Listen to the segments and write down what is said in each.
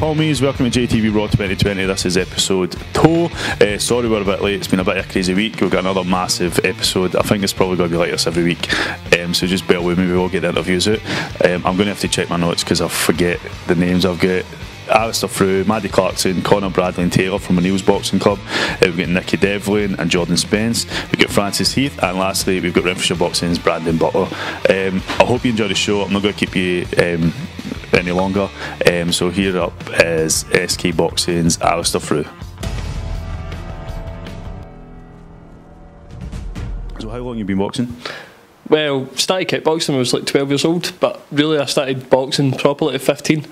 Palmies, welcome to JTV Raw 2020. This is episode 2. Sorry we're a bit late, it's been a bit of a crazy week. We've got another massive episode. I think it's probably going to be like this every week, so just bear with me, we will get the interviews out. I'm going to have to check my notes because I forget the names. I've got Jatvraw, Maddie Clarkson, Connor Bradley and Taylor from O'Neill's Boxing Club. We've got Nicky Devlin and Jordan Spence. We've got Francis Heath, and lastly we've got Renfrewshire Boxing's Brandon Butler. I hope you enjoy the show. I'm not going to keep you any longer. So here up is SK Boxing's Jatvraw. So how long have you been boxing? Well, started kickboxing when I was like 12 years old, but really I started boxing properly at 15.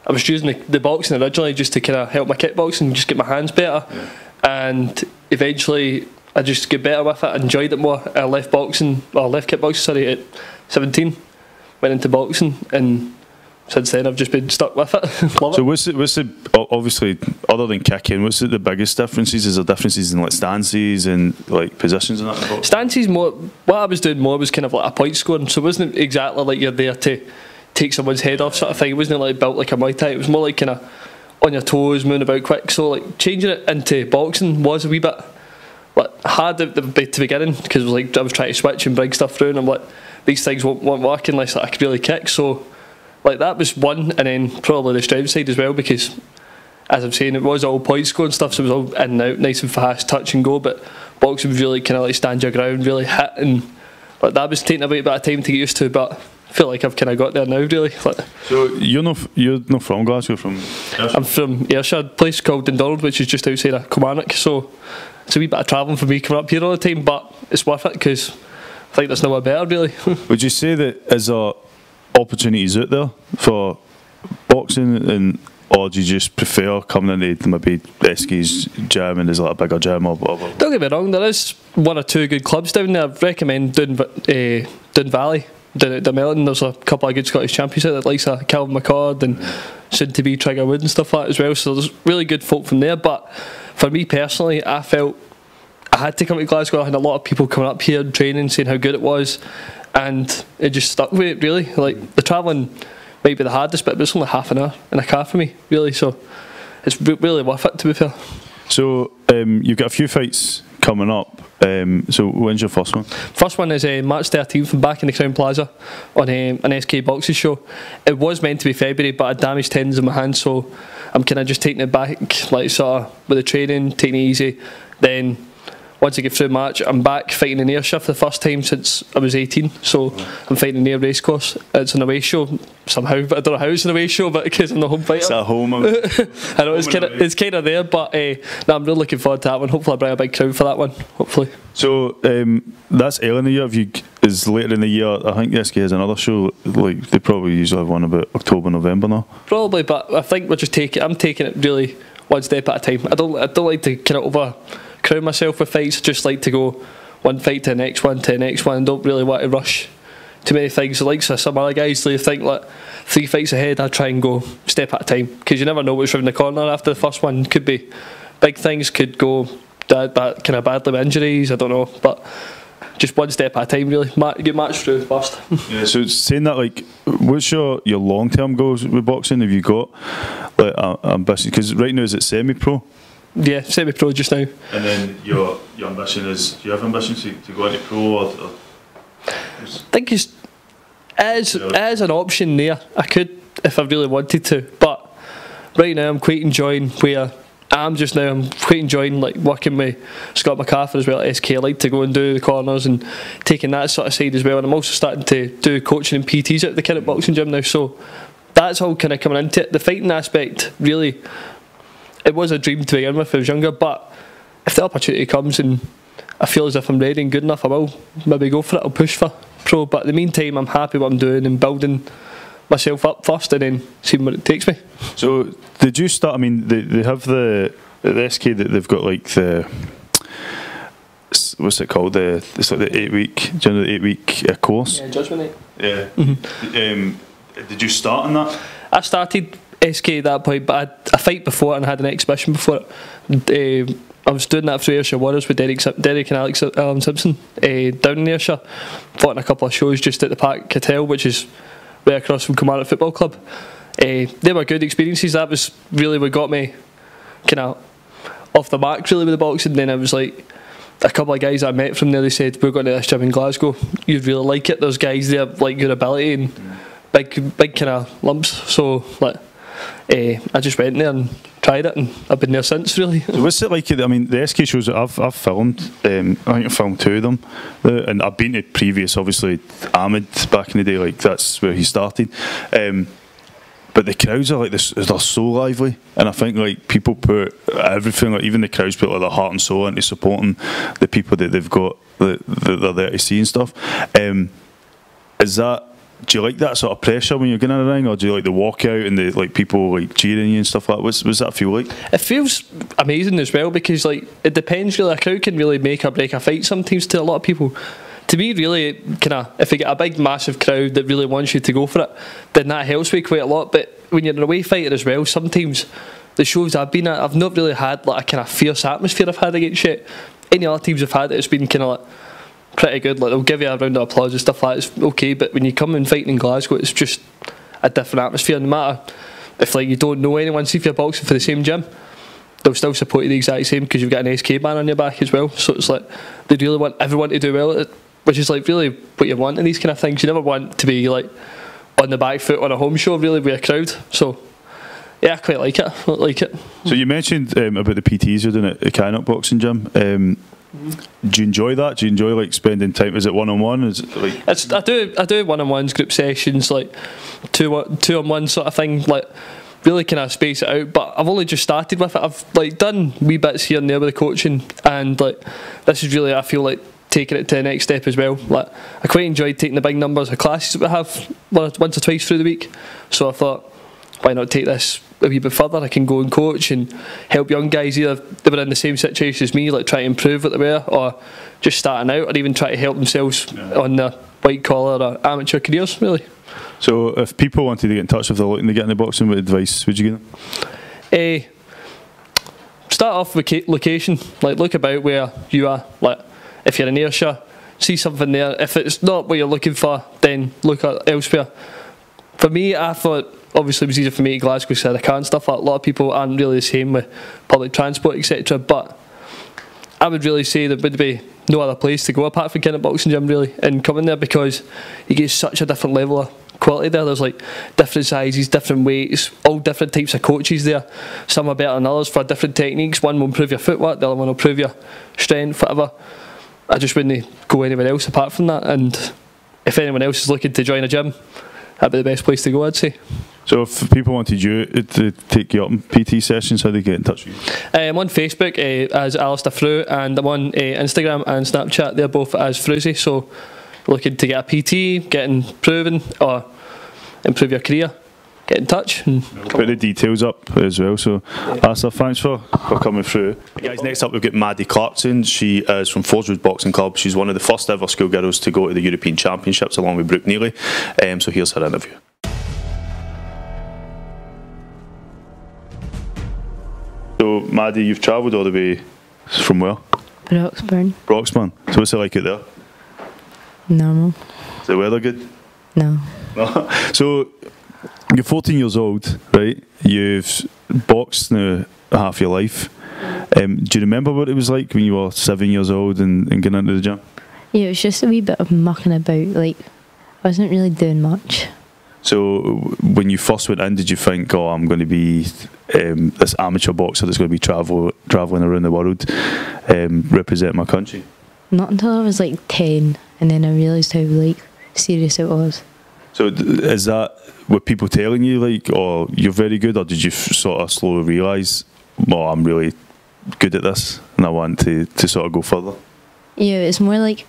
I was using the boxing originally just to kind of help my kickboxing, just get my hands better, and eventually I just get better with it. I enjoyed it more. I left kickboxing at 17, went into boxing, and since then I've just been stuck with it. Love so it. what's the obviously other than kicking, what's the biggest differences? Is there differences in like stances and like positions and that? Stances more. What I was doing more was kind of like a point scoring, so it wasn't exactly like you're there to take someone's head off sort of thing. It wasn't like built like a Muay Thai. It was more like kind of on your toes, moving about quick. So like changing it into boxing was a wee bit like hard at the beginning, because it was like I was trying to switch and bring stuff through, and I'm like, these things won't work unless like, I could really kick. So like that was one, and then probably the strength side as well, because as I'm saying, it was all point score and stuff, so it was all in and out, nice and fast, touch and go. But boxing was really kind of like stand your ground, really hit, and like that was taking a bit of time to get used to, but I feel like I've kind of got there now, really. Like, so you're not from Glasgow, you're from Ayrshire? I'm from Ayrshire, a place called Dundonald, which is just outside of Kilmarnock, so it's a wee bit of travelling for me coming up here all the time, but it's worth it because I think there's nowhere better, really. Would you say that is there opportunities out there for boxing, or do you just prefer coming into maybe SK's gym and there's like a bigger gym or whatever? Don't get me wrong, there is one or two good clubs down there. I'd recommend Doon Valley, down at Dunmelton. There's a couple of good Scottish champions out there, like Calvin McCord and soon to be Trigger Wood and stuff like that as well, so there's really good folk from there. But for me personally, I felt I had to come to Glasgow. I had a lot of people coming up here and training, saying how good it was, and it just stuck with it, really. Like the travelling might be the hardest bit, but it's only half an hour in a car for me, really, so it's really worth it, to be fair. So you've got a few fights coming up, so when's your first one? First one is March 13th from back in the Crown Plaza on an SK boxing show. It was meant to be February, but I damaged tendons in my hand, so I'm kind of just taking it back, like sort of with the training, taking it easy. Then once I get through March, I'm back fighting in Ayrshire for the first time since I was 18, so I'm fighting in Ayr Racecourse. It's an away show somehow, but I don't know how it's an away show, but because I'm the home fighter. It's at home. I know it's kind of there, but no, I'm really looking forward to that one. Hopefully I bring a big crowd for that one, hopefully. So that's early in the year. Is later in the year, I think the SK has another show, like they probably usually have one about October, November now. Probably, but I think I'm taking it really one step at a time. I don't like to kind of overcrowd myself with fights. I just like to go one fight to the next one to the next one, and don't really want to rush too many things. Like some other guys, they think like 3 fights ahead. I try and go step at a time, because you never know what's around the corner after the first one. Could be big things, could go kind of badly with injuries, I don't know, but just one step at a time, really. Get matched through first. Yeah, so saying that, like, what's your long term goals with boxing? Have you got like ambition? Because right now is it semi-pro? Yeah, semi-pro just now. And then your ambition is, do you have ambition to go into pro or I think it's as an option there. I could if I really wanted to, but right now I'm quite enjoying where I am just now. I'm quite enjoying like working with Scott McCarthy as well at SK. I like to go and do the corners and taking that sort of side as well, and I'm also starting to do coaching and PTs at the Kinnock Boxing Gym now, so that's all kind of coming into it. The fighting aspect, really, it was a dream to begin with when I was younger, but if the opportunity comes and I feel as if I'm ready and good enough, I will maybe go for it. I'll push for pro, but in the meantime I'm happy what I'm doing and building myself up first and then seeing where it takes me. So did you start, I mean they have the SK that they've got like the, what's it called, it's like the 8-week, generally 8-week course? Yeah, Judgment Night. Yeah. Did you start on that? I started SK at that point, but I had a fight before and I had an exhibition before it. I was doing that for Ayrshire Warriors with Derek and Alex Simpson down in Ayrshire. Fought in a couple of shows just at the Park Hotel, which is right across from Kilmarnock Football Club. they were good experiences. That was really what got me kind of off the mark really with the boxing. Then I was like, a couple of guys I met from there, they said, we're going to this gym in Glasgow, you'd really like it. There's guys there like your ability and big kind of lumps. So like I just went there and tried it, and I've been there since really. So what's it like? I mean, the SK shows that I've filmed, I think I filmed 2 of them, and I've been to previous, obviously Ahmed back in the day, like that's where he started. But the crowds are like this, they're so lively, and I think like people put everything, like even the crowds put like their heart and soul into supporting the people that they've got that they're there to see and stuff. Is that, do you like that sort of pressure when you're getting in a ring, or do you like the walkout and the like people like cheering you and stuff like that? What's that feel like? It feels amazing as well, because like it depends really. A crowd can really make or break a fight sometimes to a lot of people. To me, really, kind of, if you get a big, massive crowd that really wants you to go for it, then that helps me quite a lot. But when you're an away fighter as well, sometimes the shows I've been at, I've not really had like a kind of fierce atmosphere I've had against shit. Any other teams I've had it's been kind of like pretty good. Like they'll give you a round of applause and stuff like that. It's okay, but when you come and fighting in Glasgow, it's just a different atmosphere. No matter if like you don't know anyone, see if you're boxing for the same gym, they'll still support you the exact same because you've got an SK band on your back as well. So it's like they really want everyone to do well at it, which is like really what you want in these kind of things. You never want to be like on the back foot on a home show really with a crowd. So yeah, I quite like it. I like it. So you mentioned about the PTs you're doing at the Kynock Boxing Gym. Do you enjoy that? Do you enjoy like spending time? Is it one-on-one? Is it like I do one-on-ones, group sessions, like two-on-one sort of thing, like really kind of space it out. But I've only just started with it. I've like done wee bits here and there with the coaching, and like this is really, I feel like, taking it to the next step as well. Like I quite enjoyed taking the big numbers of classes that we have once or twice through the week. So I thought, why not take this a wee bit further? I can go and coach and help young guys, either they were in the same situation as me, like try to improve what they were, or just starting out, or even try to help themselves on their white collar or amateur careers really. So if people wanted to get in touch, if they're looking to get into boxing, what advice would you give them? Start off with location, like look about where you are. Like if you're in Ayrshire, see something there. If it's not what you're looking for, then look at elsewhere. For me, I thought obviously it was easier for me to Glasgow because I had a car and stuff. Like a lot of people aren't really the same with public transport, etc. But I would really say there would be no other place to go apart from Kynock Boxing Gym really, and coming there, because you get such a different level of quality there. There's like different sizes, different weights, all different types of coaches there. Some are better than others for different techniques. One will improve your footwork, the other one will improve your strength, whatever. I just wouldn't go anywhere else apart from that. And if anyone else is looking to join a gym, that'd be the best place to go, I'd say. So if people wanted you to take you up in PT sessions, how do they get in touch with you? I'm on Facebook as Jatvraw, and I'm on Instagram and Snapchat. They're both as Fruzzy. So looking to get a PT, get improving, or improve your career, get in touch. And put the details up as well. So Asa, thanks for coming through. Guys, next up we've got Maddie Clarkson. She is from Forswood Boxing Club. She's one of the first ever schoolgirls to go to the European Championships along with Brooke Neely. So here's her interview. So Maddie, you've travelled all the way from where? Broxburn. Broxburn. So what's it like out there? Normal. Is the weather good? No. No. So you're 14 years old, right? You've boxed now half your life. Do you remember what it was like when you were 7 years old and getting into the gym? Yeah, it was just a wee bit of mucking about. Like, I wasn't really doing much. So when you first went in, did you think, oh, I'm going to be this amateur boxer that's going to be travelling around the world, representing my country? Not until I was like 10, and then I realised how like serious it was. So is that what people telling you, like, oh, you're very good, or did you sort of slowly realise, well, I'm really good at this and I want to sort of go further? Yeah, it's more like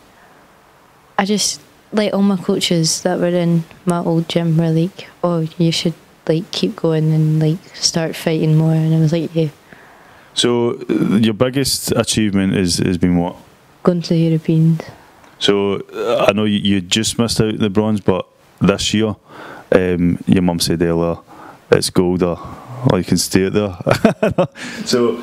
I just, like, all my coaches that were in my old gym were like, oh, you should like keep going and like start fighting more, and I was like, yeah. So your biggest achievement has been what? Going to the Europeans. So I know you just missed out the bronze, but this year your mum said earlier it's gold, or you can stay out there. So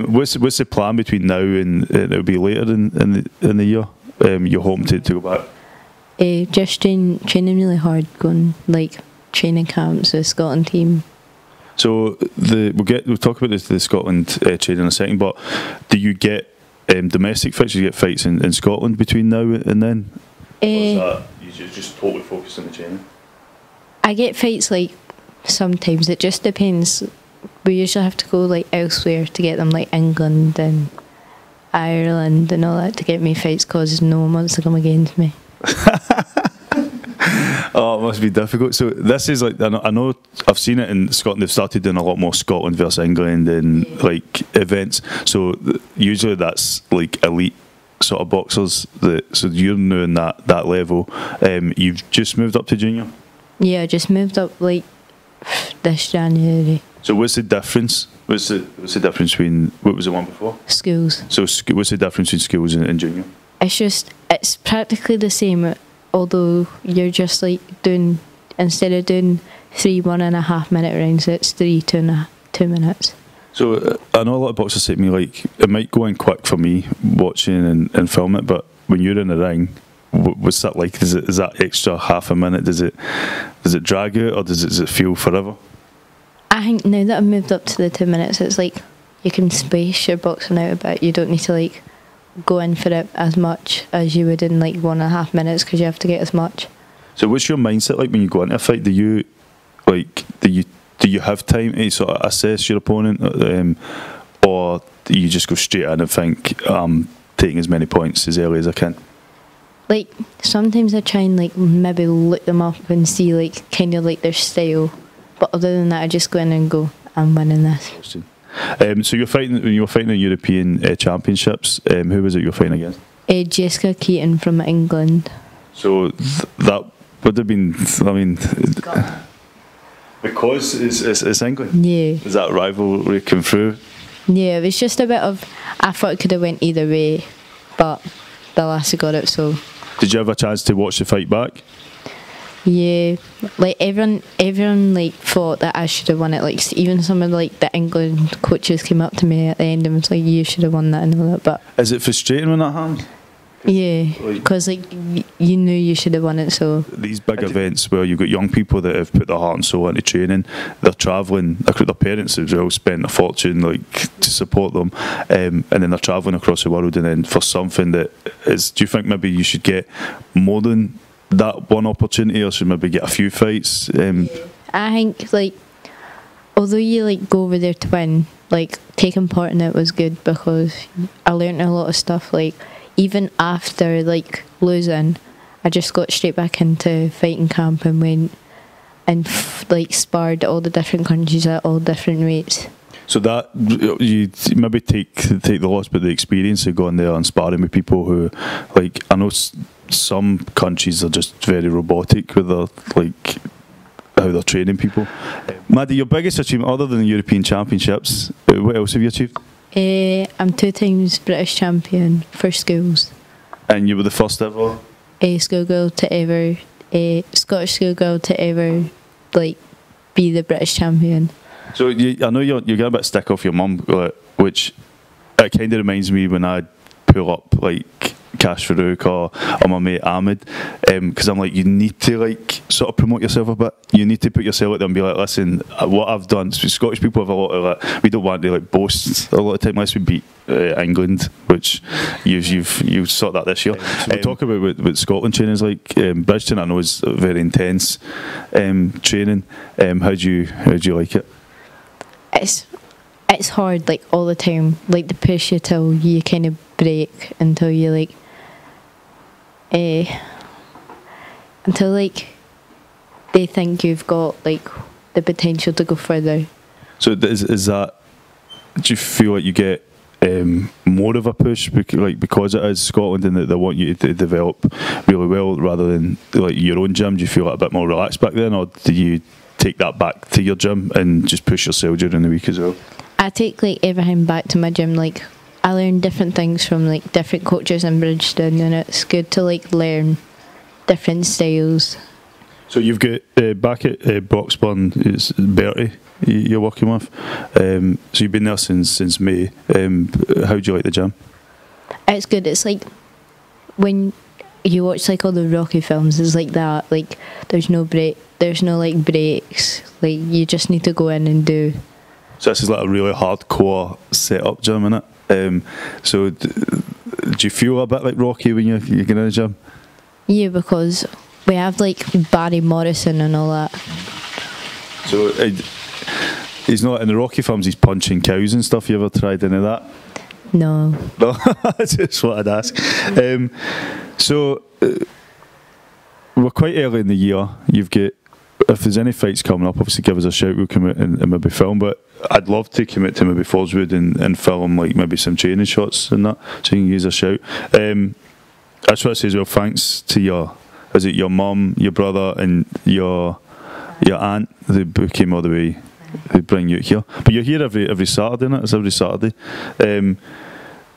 what's the plan between now and it'll be later in the year? You're hoping to go back? Just training really hard, going like training camps with the Scotland team. So we'll talk about the Scotland training in a second. But do you get domestic fights? Do you get fights in Scotland between now and then? Or is that you just totally focus on the training? I get fights like sometimes. It just depends. We usually have to go like elsewhere to get them, like England and Ireland and all that, to get me fights because no one wants to come against me. Oh, it must be difficult. So this is like, I know I've seen it in Scotland. They've started doing a lot more Scotland versus England and like events. So usually that's like elite sort of boxers. So you're now in that level. You've just moved up to junior. Yeah, I just moved up like this January. So what's the difference? What's the difference between what was the one before? Schools. So what's the difference between schools and junior? It's practically the same, although you're just like doing, instead of doing 3 1.5 minute rounds, it's 3 2 minutes. So I know a lot of boxers say to me, like, it might go in quick for me watching and film it, but when you're in the ring, what's that like? Is that extra half a minute? Does it drag out, or does it feel forever? I think now that I've moved up to the 2 minutes, it's like you can space your boxing out a bit. You don't need to like go in for it as much as you would in like 1.5 minutes because you have to get as much. So what's your mindset like when you go into a fight? Do you have time to sort of assess your opponent, or do you just go straight in and think I'm taking as many points as early as I can? Like sometimes I try and like maybe look them up and see like kind of like their style, but other than that I just go in and go, I'm winning this. So you were fighting the European Championships. Who was it you were fighting against? Jessica Keaton from England. So that would have been, I mean, because it's England. Yeah. Is that rivalry come through? Yeah, it was just a bit of, I thought it could have went either way, but the lassie got it. So did you have a chance to watch the fight back? Yeah, like everyone like thought that I should have won it. Like even some of like the England coaches came up to me at the end and was like, "You should have won that," and all that. But is it frustrating when that happens? Yeah, because like you knew you should have won it. So these big events where you've got young people that have put their heart and soul into training, they're travelling. Their parents as well spent a fortune like to support them, and then they're travelling across the world. And then for something that is, do you think maybe you should get more than that one opportunity, or should maybe get a few fights? I think like although you like go over there to win, like taking part in it was good because I learnt a lot of stuff. Like even after like losing, I just got straight back into fighting camp and went and like sparred all the different countries at all different weights. So that you maybe take the loss, but the experience of going there and sparring with people who, like, I know some countries are just very robotic with their like how they're training people. Maddie, your biggest achievement other than the European Championships, what else have you achieved? I'm 2 times British champion for schools. And you were the first ever? Schoolgirl to ever, Scottish schoolgirl to ever like be the British champion. So I know you're getting a bit stick off your mum, which it kind of reminds me when I pull up like Cash Farouk or my mate Ahmed, because I'm like, you need to like sort of promote yourself a bit. You need to put yourself out there and be like, listen, what I've done. So Scottish people have a lot of like, we don't want to like boast a lot of time unless we beat England, which you've sort that this year. So we'll talk about what Scotland training is like. Bridgeton I know is very intense training. How do you like it? It's hard, like all the time. Like they push you till you kind of break until you like, until like they think you've got like the potential to go further. So is that? Do you feel like you get more of a push because it is Scotland and they want you to develop really well rather than like your own gym? Do you feel like a bit more relaxed back then, or do you take that back to your gym and just push yourself during the week as well? I take like everything back to my gym. Like I learn different things from like different coaches in Bridgeton, and it's good to like learn different styles. So you've got back at Broxburn, it's Bertie you're working with. So you've been there since May. How do you like the gym? It's good. It's like when you watch like all the Rocky films, it's like that. Like there's no like breaks. Like you just need to go in and do. So this is like a really hardcore setup gym, innit? So do you feel a bit like Rocky when you get in the gym? Yeah, because we have like Barry Morrison and all that. So he's not in the Rocky films. He's punching cows and stuff. You ever tried any of that? No. No, that's just what I'd ask. So we're quite early in the year. You've got, if there's any fights coming up, obviously give us a shout. We'll come out and maybe film. But I'd love to come out to maybe Forswood and film like maybe some training shots and that, so you can use a shout. I just want to say as well, thanks to your mum, your brother, and your aunt who came all the way. They bring you out here, but you're here every Saturday, innit? It's every Saturday.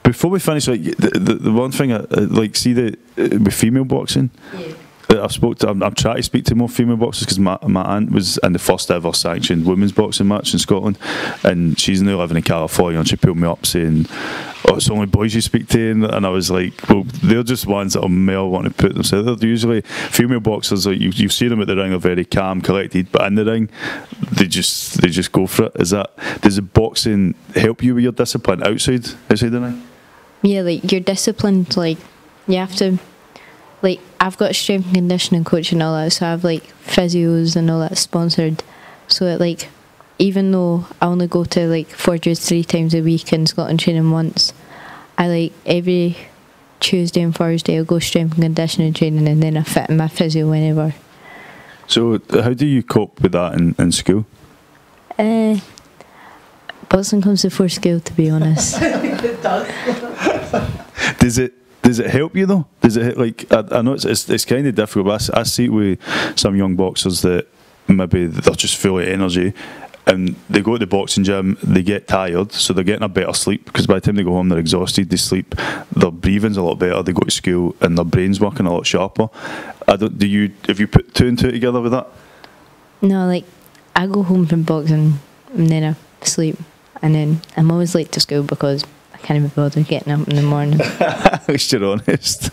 Before we finish, like the one thing I like, see with female boxing. Yeah. I'm trying to speak to more female boxers because my aunt was in the first ever sanctioned women's boxing match in Scotland, and she's now living in California, and she pulled me up saying, "Oh, it's only boys you speak to," and I was like, "Well, they're just ones that are male want to put themselves." They're usually female boxers, like you see them at the ring, are very calm, collected, but in the ring, they just go for it. Does the boxing help you with your discipline outside the ring? Yeah, like you're disciplined. Like you have to. Like, I've got a strength and conditioning coach and all that, so I have, like, physios and all that sponsored. So, that, like, even though I only go to, like, Forges 3 times a week and Scotland training once, I, like, every Tuesday and Thursday I'll go strength and conditioning training, and then I fit in my physio whenever. So, how do you cope with that in school? Boxing comes before school, to be honest. It Does does. it help you though? Does it, like, I know it's kind of difficult, but I see it with some young boxers that maybe they're just full of energy and they go to the boxing gym, they get tired, so they're getting a better sleep, because by the time they go home they're exhausted, they sleep, their breathing's a lot better, they go to school and their brain's working a lot sharper. Have you put two and two together with that? No, like, I go home from boxing and then I sleep, and then I'm always late to school because I can't be bothered getting up in the morning. At least you're honest.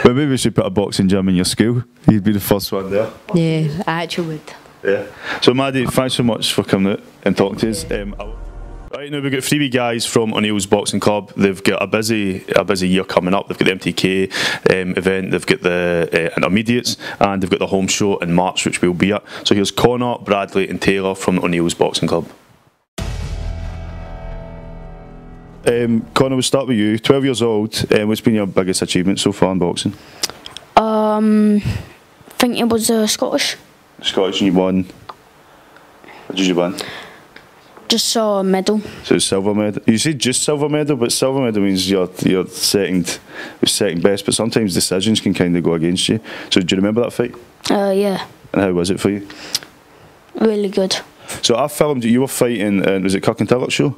Well, maybe we should put a boxing gym in your school. You'd be the first one there. Yeah, I actually would. Yeah. So Maddie, thanks so much for coming out and talking to us. Right now we've got 3 wee guys from O'Neill's Boxing Club. They've got a busy year coming up. They've got the MTK event, they've got the intermediates, and they've got the home show in March, which we'll be at. So here's Connor, Bradley and Taylor from O'Neill's Boxing Club. Connor, we'll start with you. 12 years old. What's been your biggest achievement so far in boxing? I think it was Scottish. Scottish, and you won. What did you win? Just saw a medal. So silver medal. You said just silver medal, but silver medal means you're second best. But sometimes decisions can kind of go against you. So do you remember that fight? Yeah. And how was it for you? Really good. So I filmed you were fighting, was it Kirkintilloch show?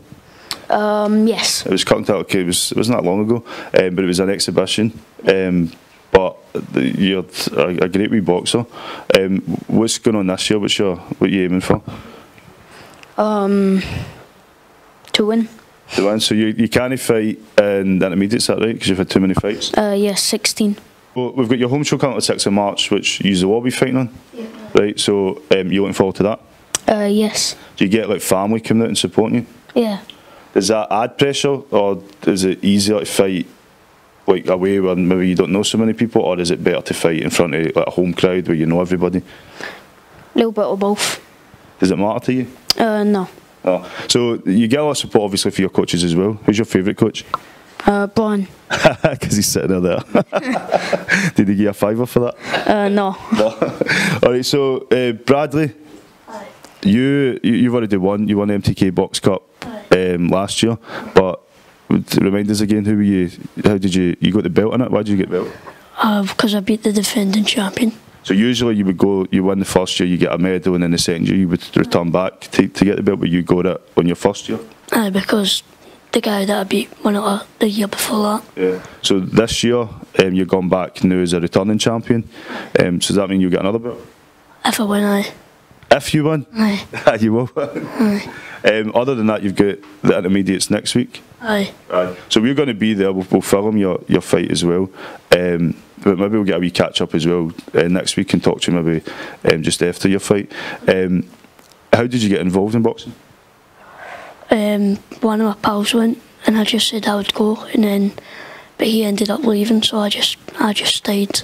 Yes. It was Kirkintilloch. It wasn't that long ago, but it was an exhibition. But you're a great wee boxer. What's going on this year? What are you aiming for? To win. To win. So you can't fight in the intermediates, is that right? Because you've had too many fights. Yes, 16. Well, we've got your home show coming on the 6th of March, which you will be fighting on. Yeah. Right. So you looking forward to that? Yes. Do you get like family coming out and supporting you? Yeah. Does that add pressure, or is it easier to fight like away where maybe you don't know so many people, or is it better to fight in front of like a home crowd where you know everybody? A little bit of both. Does it matter to you? No. Oh. So you get a lot of support obviously for your coaches as well. Who's your favourite coach? Brian. Because he's sitting there. Did he give you a fiver for that? No. Alright, so Bradley, you've already won. You won the MTK Box Cup last year, but remind us again, how did you got the belt in it? Why did you get the belt? Because I beat the defending champion. So usually you win the first year, you get a medal, and then the second year you would return back to get the belt, but you got it on your first year? Because the guy that I beat won it the year before that. Yeah. So this year, you've gone back now as a returning champion. So does that mean you get another belt? If I win, aye. If you win? Aye. You will win. Aye. Other than that, you've got the intermediates next week. Aye. Aye. So we're going to be there. We'll film your fight as well. but maybe we'll get a wee catch up as well next week and talk to you maybe just after your fight. How did you get involved in boxing? One of my pals went, and I just said I would go, but he ended up leaving, so I just stayed,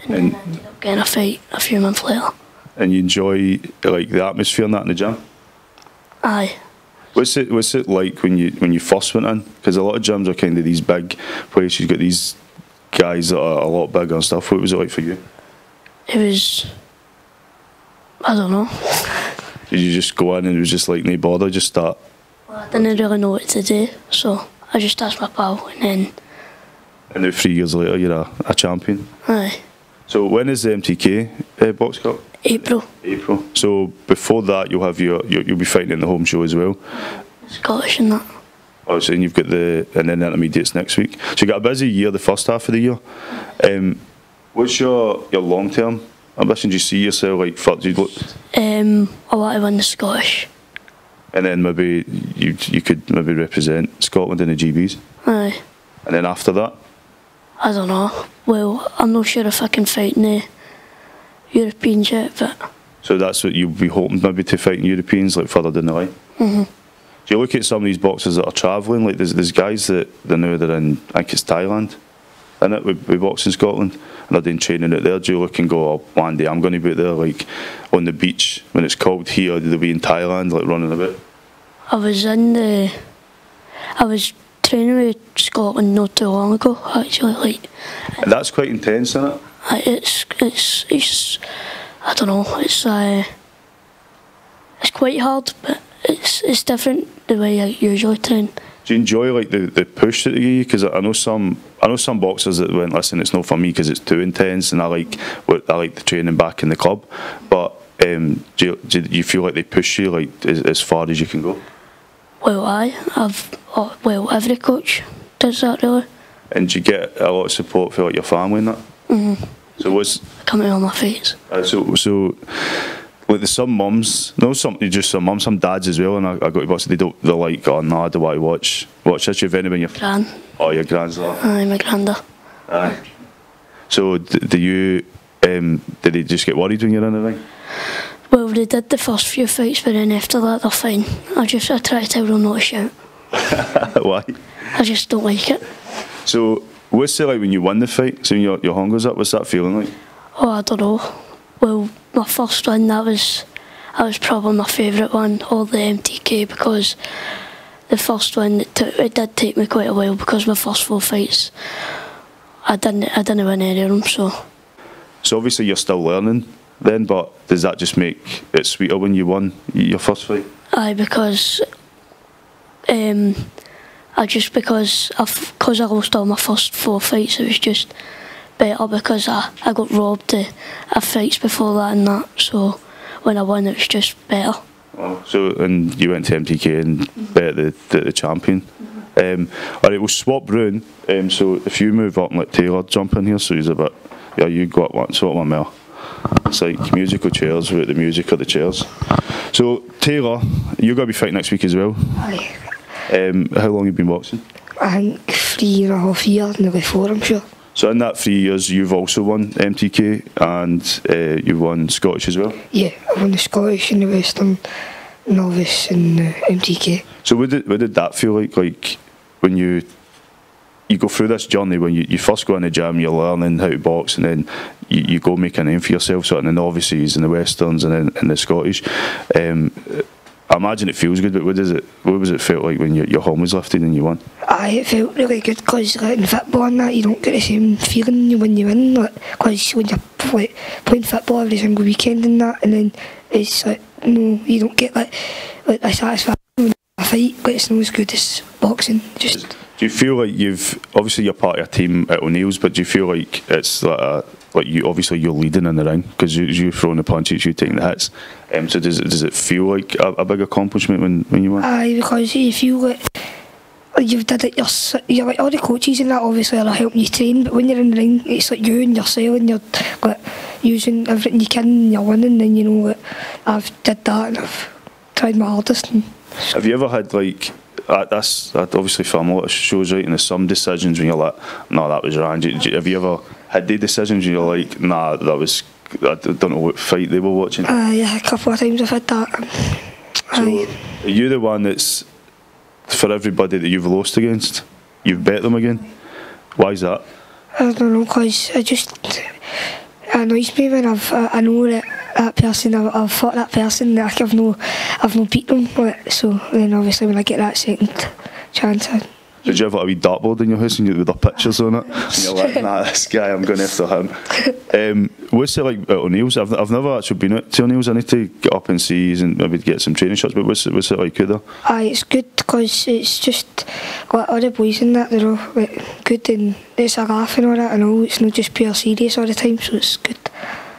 and then ended up getting a fight a few months later. And you enjoy like the atmosphere and that in the gym? Aye. What's it like when you first went in? Because a lot of gyms are kind of these big places. You've got these guys that are a lot bigger and stuff. What was it like for you? It was, I don't know. Did you just go in and it was just like no bother, just start? Well, I didn't really know what to do, so I just asked my pal, and then. And now 3 years later, you're a champion. Aye. So when is the MTK Box Cup? April. April. So before that, you'll have you'll be fighting in the home show as well. Scottish and that. Oh, so you've got and then the intermediates next week. So you got a busy year, the first half of the year. What's your long term ambition? Do you see yourself like I want to win the Scottish. And then maybe you could maybe represent Scotland in the GBs. Aye. And then after that? I don't know. Well, I'm not sure if I can fight in the Europeans yet, but. So that's what you'll be hoping maybe to fight in Europeans like further down the line? Mm-hmm. Do you look at some of these boxers that are travelling, like there's guys that they're in, I think it's Thailand, isn't it, we box in Scotland, and they're doing training out there. Do you look and go, oh, one day I'm going to be out there, like on the beach when it's cold here, they'll be in Thailand, like running about? I was training with Scotland not too long ago, actually, like. And that's quite intense, isn't it? It's I don't know, it's quite hard, but it's different the way I usually train. Do you enjoy like the push that they give you? Because I know some boxers that went, listen, it's not for me because it's too intense, and I like the training back in the club. But do you feel like they push you like as far as you can go? Well, every coach does that really. And do you get a lot of support for like your family and that? Mm-hmm. So what's coming on my face? So. Like there's some mums, some mums, some dads as well, and I got to box. They're like, oh no, I don't want to watch this. You've any when your gran. Oh, your gran's there. Aye, my granda. Aye. So did they just get worried when you're in the ring? Well, they did the first few fights, but then after that they're fine. I try to tell them not to shout. Why? I just don't like it. So what's it like when you win the fight? So when your hunger's up, what's that feeling like? Oh, I don't know. Well, my first win, that was probably my favourite one, all the MTK, because the first one, it did take me quite a while, because my first 4 fights, I didn't win any of them, so. So obviously you're still learning then, but does that just make it sweeter when you won your first fight? Aye, because I lost all my first 4 fights, it was just better because I got robbed of fights before that and that, so when I won it was just better. Oh, so and you went to MTK and bet the champion. Alright, we'll swap round. So if you move up and let Taylor jump in here, so he's a bit, yeah, you got one, sort of one more. It's like musical chairs without the music or the chairs. So Taylor, you're going to be fighting next week as well. Aye. How long have you been boxing? I think 3.5 years, nearly 4, I'm sure. So in that 3 years, you've also won MTK and you've won Scottish as well? Yeah, I won the Scottish and the Western Novice and the MTK. So what did that feel like when you go through this journey, when you first go in the gym, you're learning how to box, and then you go make a name for yourself, sort of in the novices and the Westerns and then in the Scottish. I imagine it feels good, but what was it felt like when your home was lifted and you won? Aye, it felt really good because like, in football and that you don't get the same feeling when you win, because when you're playing football every single weekend and that, and then it's like you don't get like a satisfaction when you fight, but it's not as good as boxing. Just. Do you feel like obviously you're part of a team at O'Neill's, but do you feel like it's like you're leading in the ring because you're throwing the punches, you taking the hits? So does it feel like a big accomplishment when you win? Aye, because you feel like you've did it. You're like all the coaches and that obviously are helping you train, but when you're in the ring, it's like you and yourself, and you're like using everything you can, and you're winning. And you know that I've did that and I've tried my hardest. And have you ever had like? That's obviously from a lot of shows, right? And there's some decisions when you're like, no, that was wrong. Have you ever had they decisions you're like, nah, that was, I don't know what fight they were watching? Yeah, a couple of times I've had that. So are you the one that's, for everybody that you've lost against, you've bet them again? Why is that? I don't know, because it annoys me when I know that person, I've fought that person, that I've no beat them. So then obviously when I get that second chance, did you have a wee dartboard in your house and with the pictures on it? And you're like, nah, this guy, I'm going after him. What's it like at O'Neill's? I've never actually been out to O'Neill's. I need to get up and see and maybe get some training shots, but what's it like there? It's good because it's just like all the boys in that, they're all like, good, and it's a laugh and all that, and all, it's not just pure serious all the time, so it's good.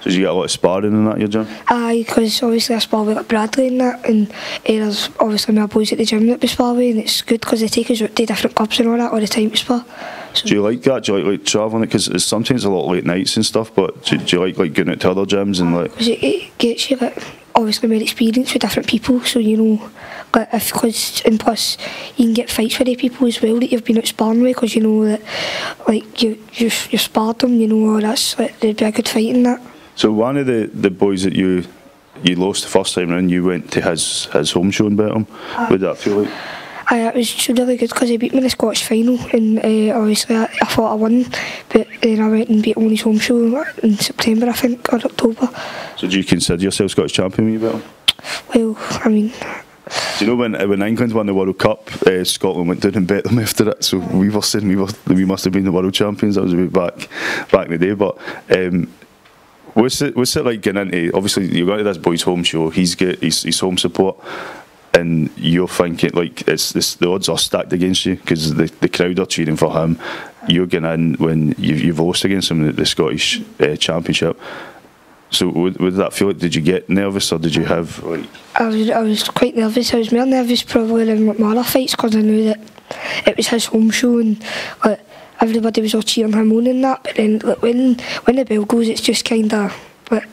So did you get a lot of sparring in that, your gym? Because obviously I spar with like Bradley and that, and there's obviously my boys at the gym that we spar with, and it's good because they take us out to different clubs and all that all the time to spar. So do you like that? Do you like travelling it? Because sometimes a lot of late nights and stuff, but do you like going out to other gyms and like? Because it gets you like obviously more experience with different people, so you know, like and plus you can get fights with the people as well that you've been out sparring with, because you know that like you sparred them, you know, that's like there'd be a good fight in that. So one of the boys that you lost the first time round, you went to his home show and bet him. What did that feel like? It was really good because he beat me in the Scottish final, and obviously I thought I won, but then I went and beat him on his home show in September, I think, or October. So do you consider yourself Scottish champion when you bet him? Well, I mean... Do you know when England won the World Cup, Scotland went down and bet them after it, so we were saying we must have been the world champions. That was a bit back in the day, but... What's it like getting into? Obviously, you're going to this boy's home show. He's got his home support, and you're thinking like the odds are stacked against you because the crowd are cheering for him. You're getting in when you've lost against him in the Scottish Championship. So, what did that feel like? Did you get nervous, or did you have like? I was quite nervous. I was more nervous probably than my other fights because I knew that it was his home show and like. Everybody was all cheering him on and that, but then like, when the bell goes, it's just kind of like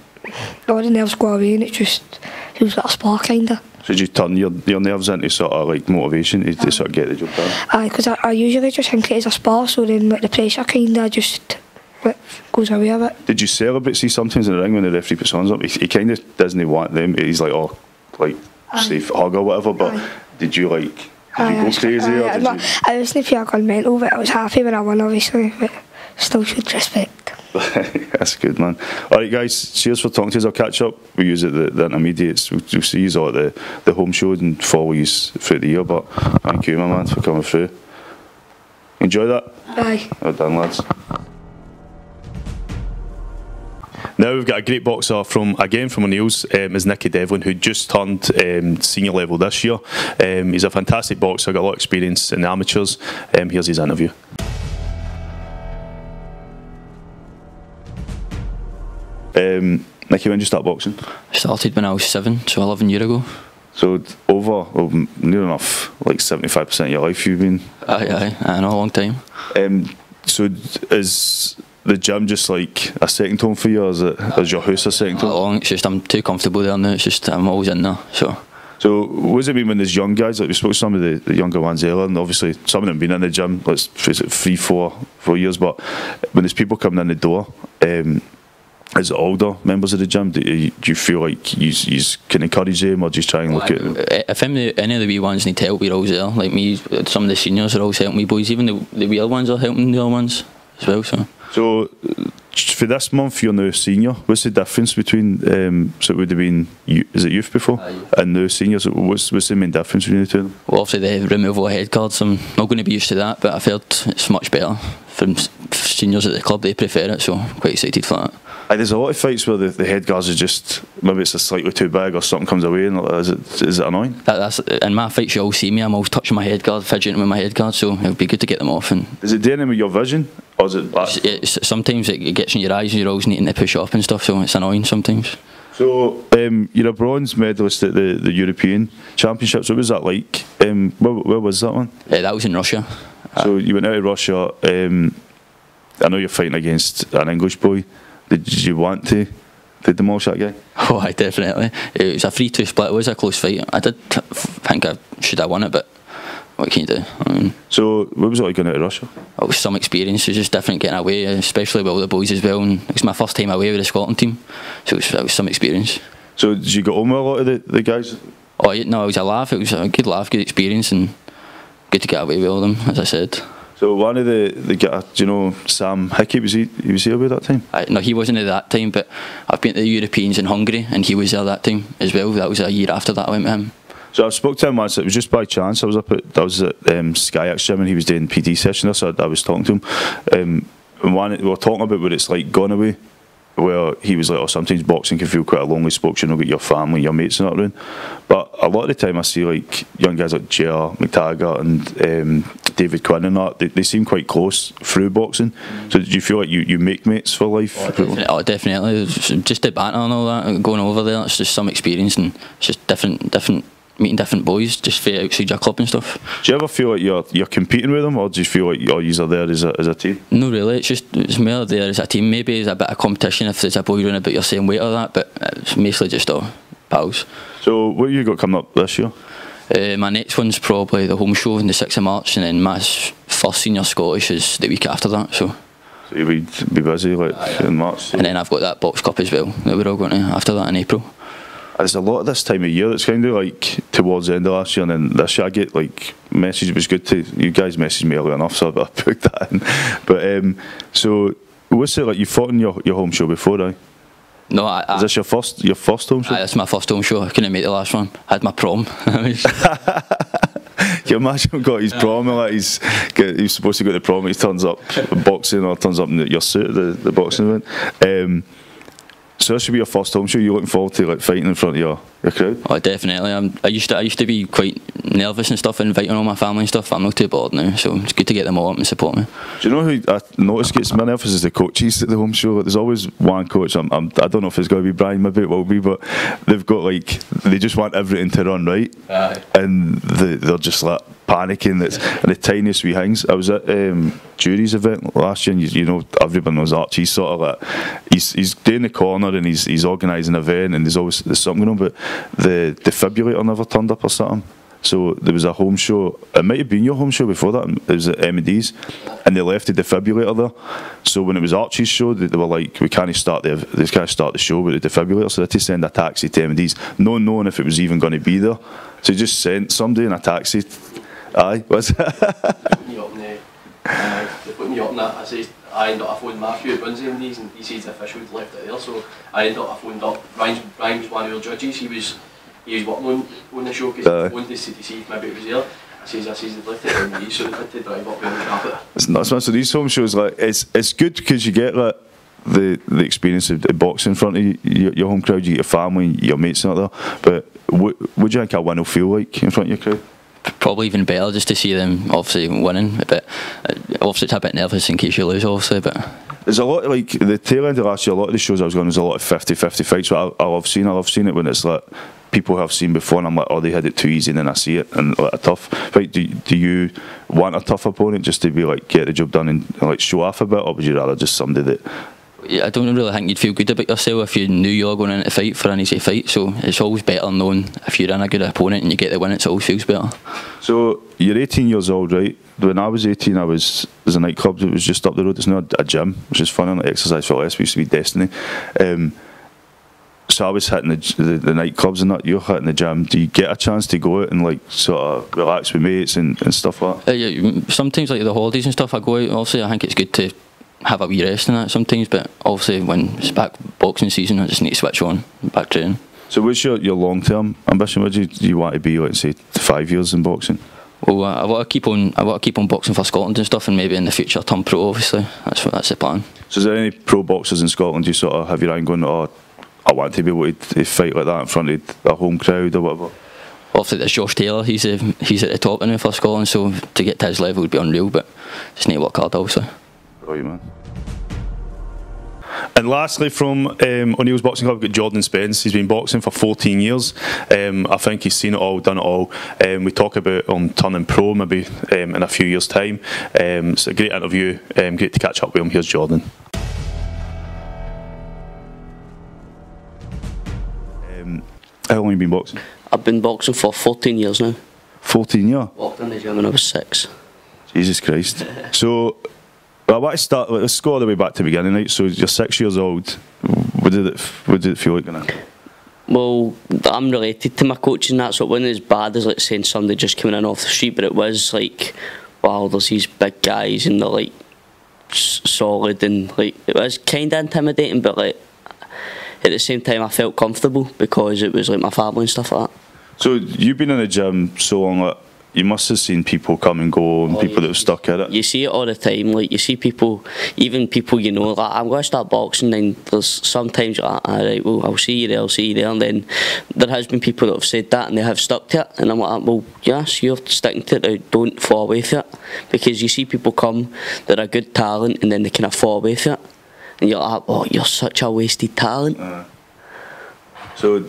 all the nerves go away and it feels like a spa kind of. So did you turn your nerves into sort of like motivation to sort of get the job done? Because I usually just think it as a spa, so then like the pressure kind of just like, goes away a bit. Did you celebrate? See, sometimes in the ring when the referee puts hands up, he kind of doesn't want them. He's like, oh, like safe hug or whatever. But did you like? Did you go crazy? Or did you? I wasn't feel gone mental, but I was happy when I won, obviously, but still showed respect. That's good, man. Alright guys, cheers for talking to us. I'll catch up with you at the intermediates. We'll see you all at the home show and follow you through the year, but thank you, my man, for coming through. Enjoy that. Bye. Well done, lads. Now we've got a great boxer from O'Neill's, is Nicky Devlin, who just turned senior level this year. He's a fantastic boxer, got a lot of experience in the amateurs. Here's his interview. Nicky, when did you start boxing? I started when I was 7, so 11 years ago. So near enough, like 75% of your life you've been... Aye, a long time. So is the gym just like a second home for you, or is your house a second home? It's just I'm too comfortable there now, it's just I'm always in there, so... So what does it mean when there's young guys, like we spoke to some of the younger ones earlier, and obviously some of them have been in the gym, let's face it, 3-4 years, but when there's people coming in the door, as older members of the gym, do you feel like you can encourage them, or just try and look at... If any of the wee ones need help, we're always there. Like me, some of the seniors are always helping me boys, even the wee ones are helping the other ones as well. So for this month you're now senior. What's the difference between so it would have been is it youth before and now seniors? What's the main difference between the two of them? Well, obviously the removal of head guards, I'm not going to be used to that, but I've heard it's much better from seniors at the club. They prefer it, so I'm quite excited for that. There's a lot of fights where the head guards are just, maybe it's slightly too big or something comes away, and is it annoying? That's in my fights, you all see me, I'm always touching my head guard, fidgeting with my head guard, so it would be good to get them off. And is it doing anything with your vision, or is it bad? Sometimes it gets in your eyes and you're always needing to push up and stuff, so it's annoying sometimes. So you're a bronze medalist at the European Championships. What was that like? Where was that one? That was in Russia. So you went out of Russia. I know you're fighting against an English boy. Did you want to demolish that guy? Oh, I definitely. It was a 3-2 split. It was a close fight. I did think I should have won it, but what can you do? So what was it like going out to Russia? It was some experience. It was just different getting away, especially with all the boys as well. And it was my first time away with the Scotland team, so it was some experience. So did you get on with a lot of the guys? Oh yeah, no, it was a laugh. It was a good laugh, good experience, and good to get away with all of them, as I said. So one of the guys, do you know Sam Hickey, was he away that time? No, he wasn't at that time, but I've been to the Europeans in Hungary, and he was there that time as well. That was a year after that I went with him. So I spoke to him once. It was just by chance. I was at Skyx gym and he was doing PT session there, so I was talking to him. And we were talking about what it's like going away, where he was like, oh, sometimes boxing can feel quite a lonely sport, you know, got your family, your mates and that around. But a lot of the time I see like young guys like J.R. McTaggart and David Quinn and that, they seem quite close through boxing. So did you feel like you make mates for life? Oh, definitely. Just the banter and all that, going over there, it's just some experience, and it's just different meeting different boys just for outside your club and stuff. Do you ever feel like you're competing with them, or do you feel like you are there as a team? No, really. It's more there as a team. Maybe there's a bit of competition if there's a boy running about your same weight or that, but it's mostly just all pals. So what have you got coming up this year? My next one's probably the home show on the 6th of March, and then my first senior Scottish is the week after that. So you'll be busy in March. So. And then I've got that box cup as well that we're all going to after that in April. There's a lot of this time of year that's kind of like towards the end of last year, and then this year I get like messages. It was good to you guys messaged me early enough, so I put that in. But so what's it like? You fought in your home show before, right? No, is this your first home show? That's my first home show. I couldn't make the last one. I had my prom. Can you imagine him got his prom and like he's supposed to go to the prom and he turns up boxing or turns up in your suit at the boxing event. So this should be your first home show. You're looking forward to like fighting in front of your crowd? Oh, definitely. I used to be quite nervous and stuff, inviting all my family and stuff. I'm not too bored now, so it's good to get them all up and support me. Do you know who I notice gets me nervous is the coaches at the home show. There's always one coach. I don't know if it's going to be Brian, maybe it will be, but they've got like they just want everything to run right, and they're just like panicking. That's and the tiniest wee things. I was at Jury's event last year, and you know everyone knows Archie. He's sort of like he's doing the corner and he's organising an event, and there's something going on, but the defibrillator never turned up or something. So there was a home show. It might have been your home show before that. It was at M&D's, and they left the defibrillator there. So when it was Archie's show, they were like, "We can't start the show with the defibrillator." So they had to send a taxi to M&D's, not knowing if it was even going to be there. So they just sent somebody in a taxi. Aye, what's that? They put me up on that. I ended up, I phoned Matthew at Bunzi and these, and he says the official had left it there. So I ended up, I phoned up. Ryan was one of the judges. He was working on the show because I phoned to see if maybe it was there. I says they'd left it on me, so they had to drive up and grab it. It's nuts, man. So these home shows, like, it's good because you get like the experience of boxing in front of your home crowd. You get your family, your mates and all that. But what do you think a win will feel like in front of your crowd? Probably even better just to see them obviously winning, but obviously it's a bit nervous in case you lose, obviously. But there's a lot of, like the tail end of last year, a lot of the shows I was going, there's a lot of 50-50 fights. But I love seeing it when it's like people who I've seen before, and I'm like, oh, they had it too easy, and then I see it and like a tough fight. Do you want a tough opponent just to be like get the job done and like show off a bit, or would you rather just somebody that? Yeah, I don't really think you'd feel good about yourself if you knew you were going in to fight for an easy fight. So it's always better knowing if you're in a good opponent and you get the win. It always feels better. So you're 18 years old, right? When I was 18, there's a nightclub that was just up the road. It's not a gym, which is fun. Like exercise for less. We used to be Destiny. So I was hitting the nightclubs and that. You're hitting the gym. Do you get a chance to go out and like sort of relax with mates and stuff like that? Yeah, sometimes like the holidays and stuff, I go out. Obviously, I think it's good to have a wee rest in that sometimes, but obviously when it's back boxing season, I just need to switch on, back training. So what's your long-term ambition? What do you want to be, let's say, 5 years in boxing? Well, I want to keep on boxing for Scotland and stuff, and maybe in the future turn pro, obviously. That's the plan. So is there any pro boxers in Scotland you sort of have your eye going, oh, I want to be able to fight like that in front of a home crowd or whatever? Obviously there's Josh Taylor, he's at the top now for Scotland, so to get to his level would be unreal, but just need to work hard obviously. Brilliant, man. And lastly, from O'Neill's Boxing Club, we've got Jordan Spence. He's been boxing for 14 years. I think he's seen it all, done it all. We talk about turning pro maybe in a few years' time. It's a great interview. Great to catch up with him. Here's Jordan. How long have you been boxing? I've been boxing for 14 years now. 14 year? Walked in the gym when I was 6. Jesus Christ. So, I want to start, let's go all the way back to the beginning, right? So, you're 6 years old. What did it feel like? Well, I'm related to my coaches and that, so it wasn't as bad as like saying somebody just coming in off the street, but it was like, wow, there's these big guys and they're like solid, and like it was kind of intimidating, but like at the same time I felt comfortable because it was like my family and stuff like that. So you've been in the gym so long that you must have seen people come and go and people that have stuck at it. You see it all the time, like you see people, even people you know, like I'm going to start boxing, then there's sometimes you're like, alright, well I'll see you there, and then there has been people that have said that and they have stuck to it, and I'm like, well yes, you're sticking to it, don't fall away from it, because you see people come that are good talent and then they kind of fall away from it, and you're like, oh, you're such a wasted talent. So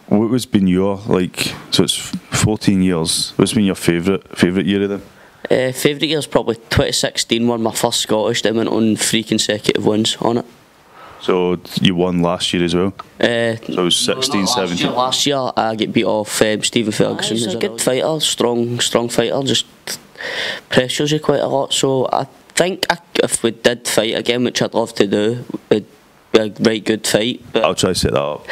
what has been your, like, so it's 14 years, what's been your favourite year of them? Favourite year is probably 2016, won my first Scottish, then went on 3 consecutive wins on it. So you won last year as well? So it was 16, 17? Last year I get beat off Stephen Ferguson. He's a good fighter, strong fighter, just pressures you quite a lot. So I think if we did fight again, which I'd love to do, it'd be a right good fight. But I'll try to set that up.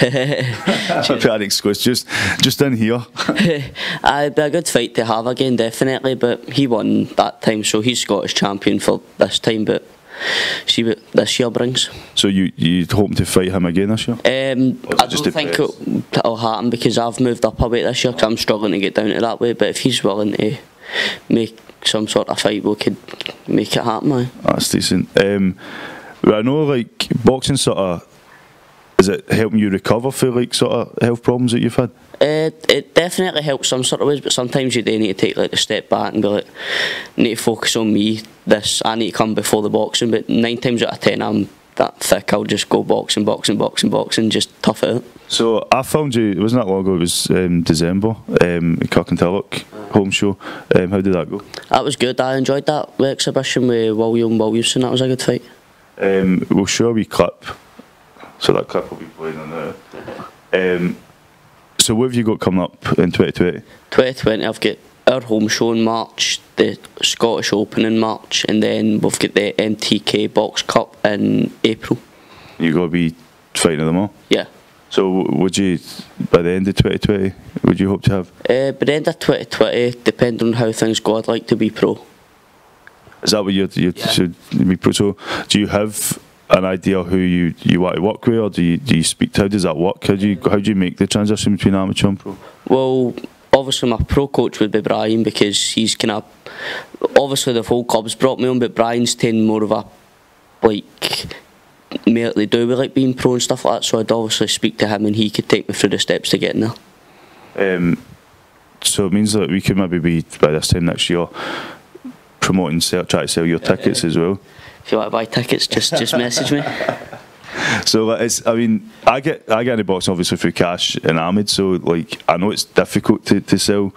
An excuse, just in here. It'd be a good fight to have again, definitely, but he won that time, so he's Scottish champion for this time, but see what this year brings. So you hoping to fight him again this year? I don't think it'll happen because I've moved up a bit this year, because I'm struggling to get down to that way, but if he's willing to make some sort of fight, we could make it happen, man. That's decent. I know, like, boxing sort of, is it helping you recover for, like, sort of health problems that you've had? It definitely helps some sort of ways, but sometimes you do need to take like a step back and be like, need to focus on me, I need to come before the boxing, but 9 times out of 10 I'm that thick, I'll just go boxing, just tough it out. So I found you, it wasn't that long ago, it was December, Kirkintilloch home show. How did that go? That was good, I enjoyed that exhibition with Williamson, that was a good fight. We'll show a wee clip, so that clip will be playing on there. So what have you got coming up in 2020? 2020 I've got our home show in March, the Scottish Open in March, and then we've got the MTK Box Cup in April. You got to be fighting them all? Yeah. So would you, by the end of 2020, would you hope to have? By the end of 2020, depending on how things go, I'd like to be pro. Is that what you should be pro? So do you have an idea who you want to work with, or do you speak to, how does that work? How do you make the transition between amateur and pro? Well, obviously my pro coach would be Brian, because he's kind of, obviously the whole club's brought me on, but Brian's taken more of a, like, more to do with like being pro and stuff like that, so I'd obviously speak to him and he could take me through the steps to getting there. So it means that we could maybe be, by this time next year, promoting, try to sell your tickets as well. If you want to buy tickets, just message me. So I mean, I get into boxing obviously through cash and Ahmed, so like I know it's difficult to sell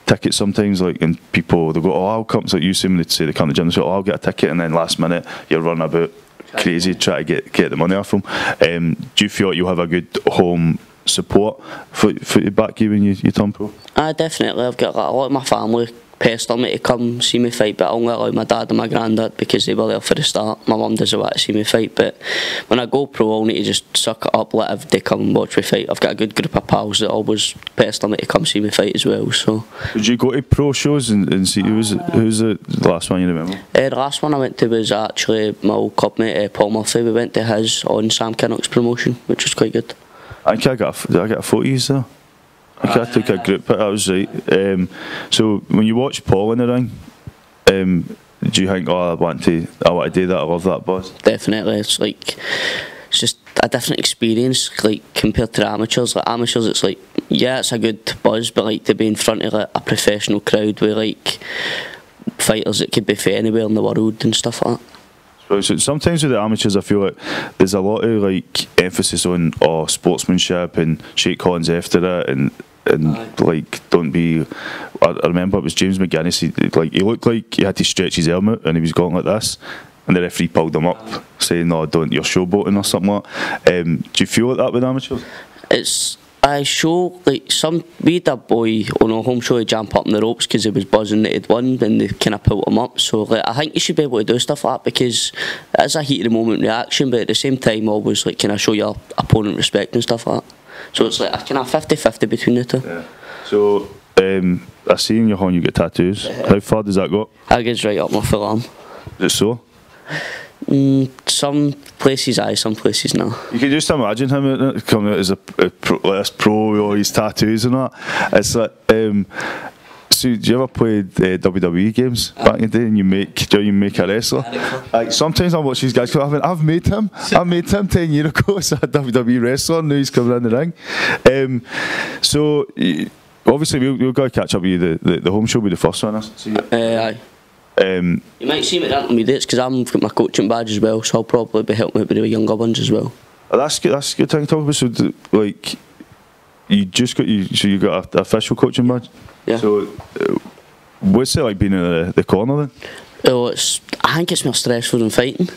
tickets sometimes, like, and people they'll go, oh, I'll come, so you see when they say they come to the gym, they say, oh, I'll get a ticket, and then last minute you're running about crazy trying to get the money off them. Do you feel like you'll have a good home support for to back you when you turn pro? Definitely. I've got a lot of my family pestered me to come see me fight, but I only allow my dad and my granddad because they were there for the start. My mum doesn't want to see me fight, but when I go pro I'll need to just suck it up, let everybody come and watch me fight. I've got a good group of pals that always pester me to come see me fight as well. So did you go to pro shows and see who's the last one you remember? The last one I went to was actually my old club mate Paul Murphy. We went to his on Sam Kinnock's promotion, which was quite good. I think I got a photos there. I took a group, that was right. So when you watch Paul in the ring, do you think, oh, I want to do that, I love that buzz? Definitely, it's just a different experience, like compared to the amateurs. Like amateurs, it's like, yeah, it's a good buzz, but like to be in front of like a professional crowd with like fighters that could be from anywhere in the world and stuff like that. So sometimes with the amateurs I feel like there's a lot of like emphasis on sportsmanship and shake hands after it and like don't be. I remember it was James McGuinness, he looked like he had to stretch his arm out and he was going like this, and the referee pulled him up saying, no, don't, you're showboating or something like that. Do you feel like that with amateurs? I show like we had a boy on a home show jump up in the ropes because he was buzzing that he'd won, and they kind of pulled him up. So like, I think you should be able to do stuff like that because it is a heat of the moment reaction, but at the same time always like kind of show your opponent respect and stuff like that. So it's like a kind of 50-50 between the two. Yeah. So I see in your hand you get tattoos. How far does that go? That gets right up my full arm. Is it so? Some places aye, some places no. You can just imagine him coming out as a pro with all his tattoos and that. It's like, so do you ever play WWE games back in the day and you make a wrestler? Like, sometimes I watch these guys come up, I've made him 10 years ago as a WWE wrestler, now he's coming in the ring. So obviously we'll go catch up with you, the home show will be the first one. Aye. You might see me at the intermediates because I've got my coaching badge as well, so I'll probably be helping out with the younger ones as well. That's good thing to talk about. So like, you got an official coaching badge? Yeah. So what's it like being in the corner then? Oh, I think it's more stressful than fighting.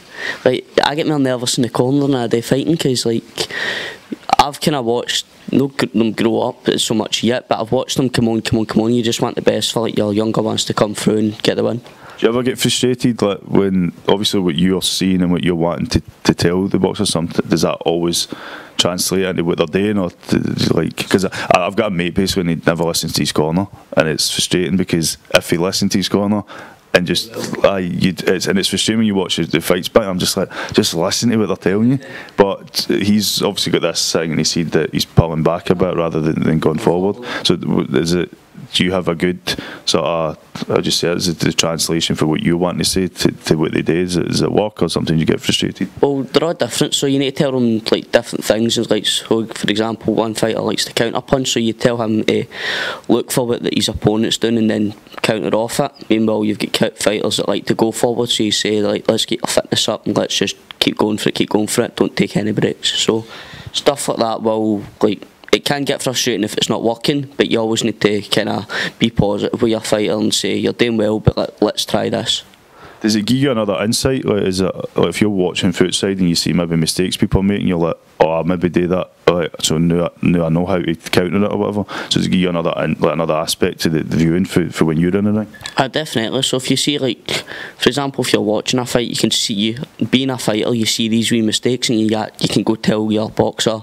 Like, I get more nervous in the corner than I do fighting because like, I've kind of watched them grow up so much yet, but I've watched them come on. You just want the best for like your younger ones to come through and get the win. Do you ever get frustrated like when obviously what you're seeing and what you're wanting to tell the boxers something, does that always translate into what they're doing, or like, because I've got a mate basically and he never listens to his corner, and it's frustrating because if he listened to his corner and just it's frustrating when you watch the fights back. I'm just like, just listen to what they're telling you. But he's obviously got this thing and he said that he's pulling back a bit rather than going forward. So do you have a good sort of, I'll just say, is it the translation for what you want to say to what they do? Does it work, or sometimes you get frustrated? Well, they're all different, so you need to tell them like different things. Like, so for example, one fighter likes to counter punch, so you tell him to look for what his opponent's doing and then counter off it. Meanwhile, you've got fighters that like to go forward, so you say like, let's get your fitness up and let's just keep going for it, don't take any breaks. So stuff like that will, like, it can get frustrating if it's not working, but you always need to kind of be positive with your fighter and say you're doing well, but let's try this. Does it give you another insight? Like, is it like if you're watching from outside and you see maybe mistakes people are making, you're like, oh, I maybe do that. Like, so now I know how to counter it or whatever. So does it give you another aspect to the viewing for when you're in the ring? Definitely. So if you see, like, for example, if you're watching a fight, you can see, you being a fighter, you see these wee mistakes and you can go tell your boxer,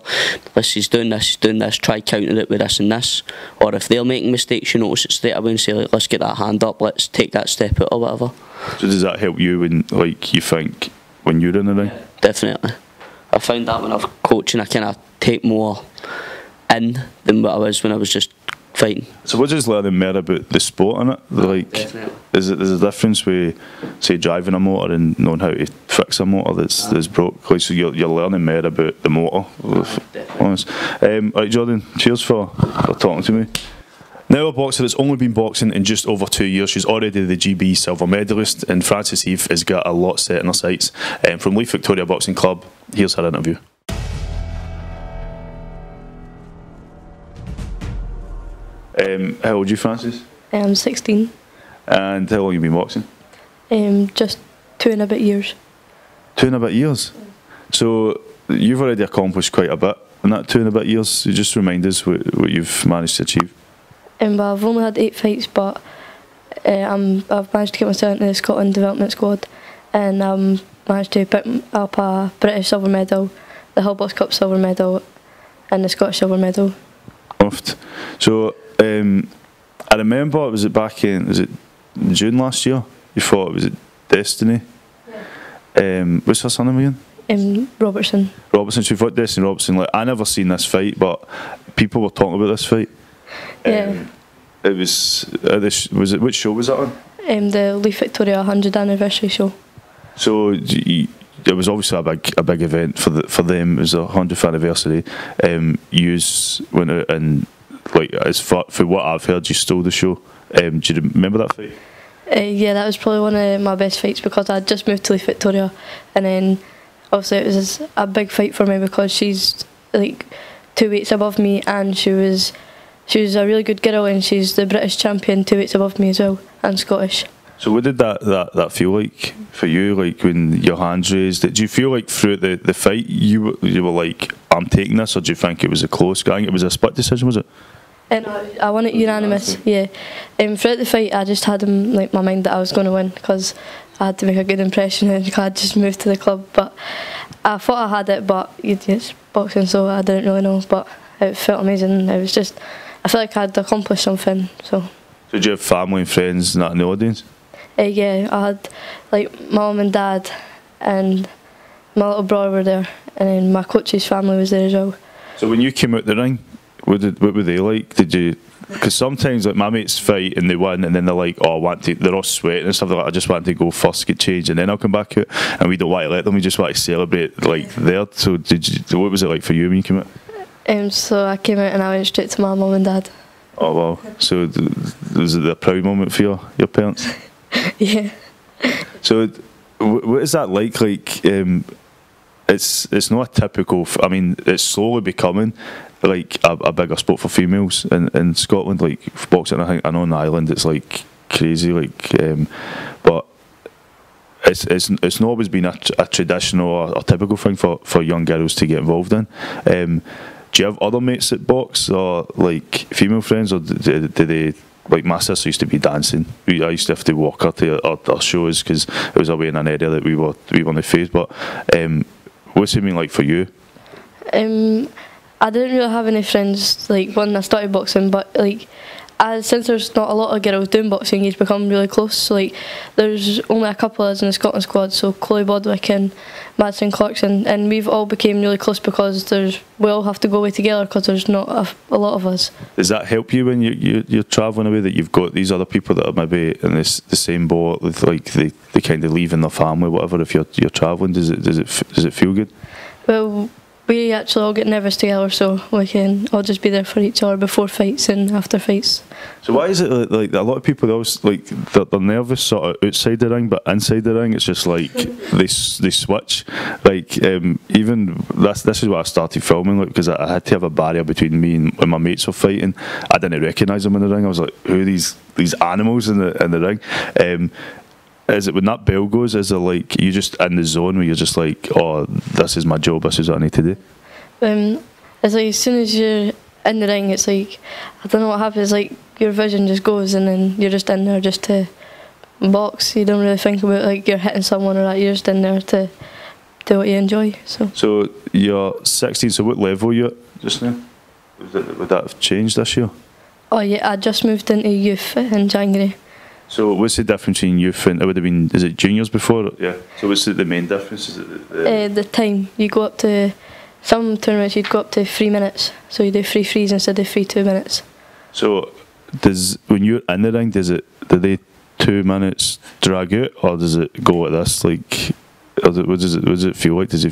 he's doing this, try counter it with this and this. Or if they're making mistakes, you notice it straight away and say, like, let's get that hand up, let's take that step out or whatever. So does that help you when, like, you think when you're in the ring? Yeah, definitely. I found that when I was coaching, I kind of take more in than what I was when I was just fighting. So we're just learning more about the sport in it. Like, definitely. There's a difference with, say, driving a motor and knowing how to fix a motor that's broke. Like, so you're learning more about the motor. Honest. Right, Jordan, cheers for talking to me. Now a boxer that's only been boxing in just over 2 years, she's already the GB silver medalist, and Frances Heath has got a lot set in her sights. From Leith Victoria Boxing Club, here's her interview. How old are you, Frances? I'm 16. And how long have you been boxing? Just 2 and a bit years. 2 and a bit years? So you've already accomplished quite a bit in that 2 and a bit years. So just remind us what you've managed to achieve. Well, I've only had 8 fights, but I've managed to get myself into the Scotland development squad, and managed to pick up a British silver medal, the Hillbox Cup silver medal, and the Scottish silver medal. So I remember, was it June last year? You thought, was it Destiny? Yeah. What's her surname again? Robertson. So you fought Destiny Robertson. Like, I never seen this fight, but people were talking about this fight. Yeah. It was which show was that on? The Leith Victoria 100th anniversary show. So it was obviously a big event for them. It was a 100th anniversary. You went out and, like, for what I've heard, you stole the show. Do you remember that fight? Yeah, that was probably one of my best fights because I just moved to Leith Victoria, and then obviously it was a big fight for me because she's like 2 weights above me, and she was a really good girl, and she's the British champion 2 weights above me as well, and Scottish. So what did that feel like for you, like when your hands raised? Did you feel like throughout the fight you were like, I'm taking this, or do you think it was a close? I think it was a split decision, was it? And I won it unanimous, yeah. Throughout the fight, I just had in like my mind that I was going to win because I had to make a good impression and I had just moved to the club. But I thought I had it, but it's boxing, so I didn't really know. But it felt amazing. It was just, I felt like I'd accomplished something. So did you have family and friends and that in the audience? Yeah, I had like my mum and dad and my little brother were there, and then my coach's family was there as well. So when you came out the ring, what were they like? Did you? Because sometimes like my mates fight and they win, and then they're like, "Oh, I want to." They're all sweating and stuff like that. I just want to go first, get changed, and then I'll come back out. And we don't want to let them. We just want to celebrate like there. So what was it like for you when you came out? So I came out and I went straight to my mum and dad. Oh wow! So was it a proud moment for your parents? Yeah. So what is that like? Like it's not a typical. I mean, it's slowly becoming like a bigger sport for females in Scotland, like boxing. I know in Ireland it's like crazy, like but it's not always been a traditional or typical thing for young girls to get involved in. Do you have other mates that box, or like female friends, or do they? Like my sister used to be dancing. I used to have to walk her to our shows because it was away in an area that we were on the face. But what's it mean like for you? I didn't really have any friends like when I started boxing, but like since there's not a lot of girls doing boxing, you've become really close. So like there's only a couple of us in the Scotland squad, so Chloe Bodwick and Madison Clarkson, and we've all became really close because we all have to go away together because there's not a lot of us. Does that help you when you're travelling away, that you've got these other people that are maybe in the same boat, with like they kind of leaving their family, whatever? If you're travelling, does it feel good? Well, we actually all get nervous together, so we can all just be there for each other before fights and after fights. So why is it like a lot of people always like they're nervous sort of outside the ring, but inside the ring it's just like they switch. Like even this is why I started filming, like, because I had to have a barrier between me and when my mates were fighting. I didn't recognise them in the ring. I was like, who are these animals in the ring? Is it when that bell goes, is it like you just in the zone where you're just like, oh, this is my job, this is what I need to do? It's like as soon as you're in the ring, it's like, I don't know what happens, like your vision just goes and then you're just in there just to box. You don't really think about like you're hitting someone or that, you're just in there to do what you enjoy. So you're 16, so what level are you at just now? Would that have changed this year? Oh yeah, I just moved into youth in January. So what's the difference between youth and, it would have been, is it juniors before? Yeah. So what's the main difference? Is it the time. You go up to, some tournaments you'd go up to 3 minutes, so you do 3 frees instead of 2 minutes. So when you're in the ring, do they 2 minutes drag out, or does it go at this, like, what does it feel like? Do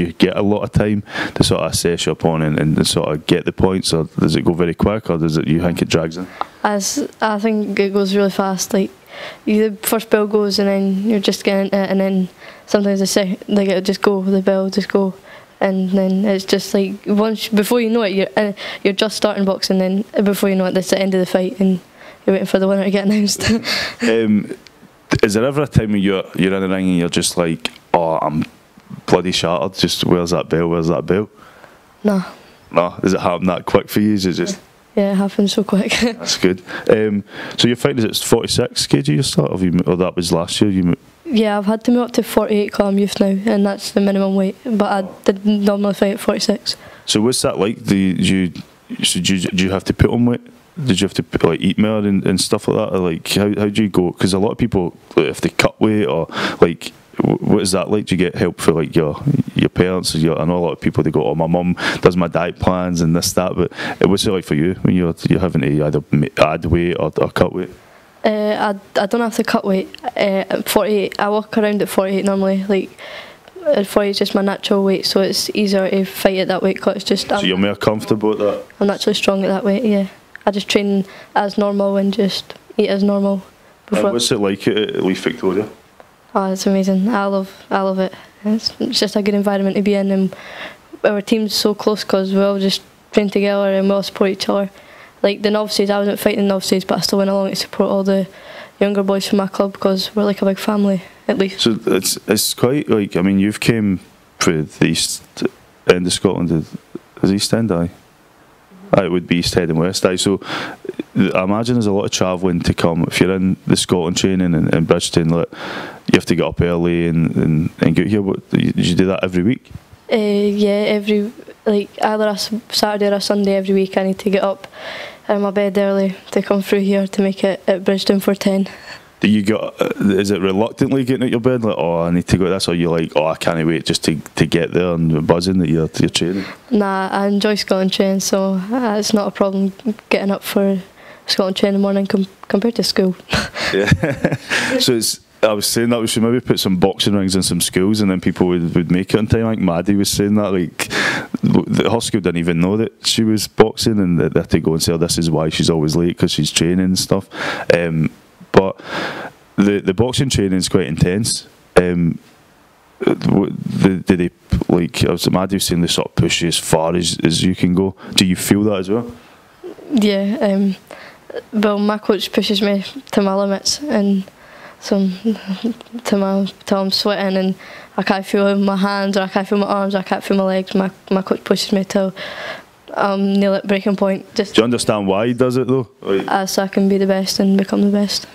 you get a lot of time to sort of assess your opponent and sort of get the points, or does it go very quick, or you think it drags in? I think it goes really fast. Like the first bell goes and then you're just getting it, and then sometimes it'll just go, the bell just go, and then it's just like before you know it, you're just starting boxing, then before you know it, that's the end of the fight and you're waiting for the winner to get announced. Is there ever a time when you're in the ring and you're just like, oh, I'm bloody shattered, just where's that bell? No. Does it happen that quick for you? Is it just... Yeah, it happens so quick. That's good. So your fight is at 46 kg you start, or that was last year? Yeah, I've had to move up to 48 because I'm youth now, and that's the minimum weight, but I did normally fight at 46. So what's that like? Do you have to put on weight? Did you have to like eat more and stuff like that? Or like how do you go? Because a lot of people, like, if they cut weight, or like, what is that like? Do you get help for like your parents? I know a lot of people, they go, oh, my mum does my diet plans and this, that, but what's it like for you when you're having to either add weight or cut weight? I don't have to cut weight. At 48, I walk around at 48 normally. Like at 48 is just my natural weight, so it's easier to fight at that weight because it's just. So you're more comfortable at that? I'm naturally strong at that weight. Yeah, I just train as normal and just eat as normal. What's it like at Leaf Victoria? Oh, it's amazing. I love it. It's just a good environment to be in, and our team's so close because we all just train together and we all support each other. Like the novices, I wasn't fighting the novices, but I still went along to support all the younger boys from my club because we're like a big family at least. So it's quite like, I mean, you've came for the east end of Scotland Is East End, aye? It would be East End and West, aye. So I imagine there's a lot of travelling to come. If you're in the Scotland training in Bridgeton, like, you have to get up early and get here. Did you do that every week? Yeah, either a Saturday or a Sunday every week I need to get up out of my bed early to come through here to make it at Bridgeton for 10. Do you get? Is it reluctantly getting out your bed, like, oh, I need to go to this, or you like, oh, I can't wait just to get there and buzzing that you're training? Nah, I enjoy Scotland training, so it's not a problem getting up for Scotland training in the morning compared to school. Yeah. So I was saying that we should maybe put some boxing rings in some schools, and then people would make it on time. Like Maddie was saying that, like, her school didn't even know that she was boxing, and they had to go and say, oh, this is why she's always late, because she's training and stuff. But the boxing training is quite intense. Did they, like, Maddie was saying, they sort of push you as far as you can go? Do you feel that as well? Yeah. Well, my coach pushes me to my limits, and till I'm sweating and I can't feel my hands, or I can't feel my arms, or I can't feel my legs. My coach pushes me till I'm nearly at breaking point. Do you understand why he does it though? Like, so I can be the best and become the best.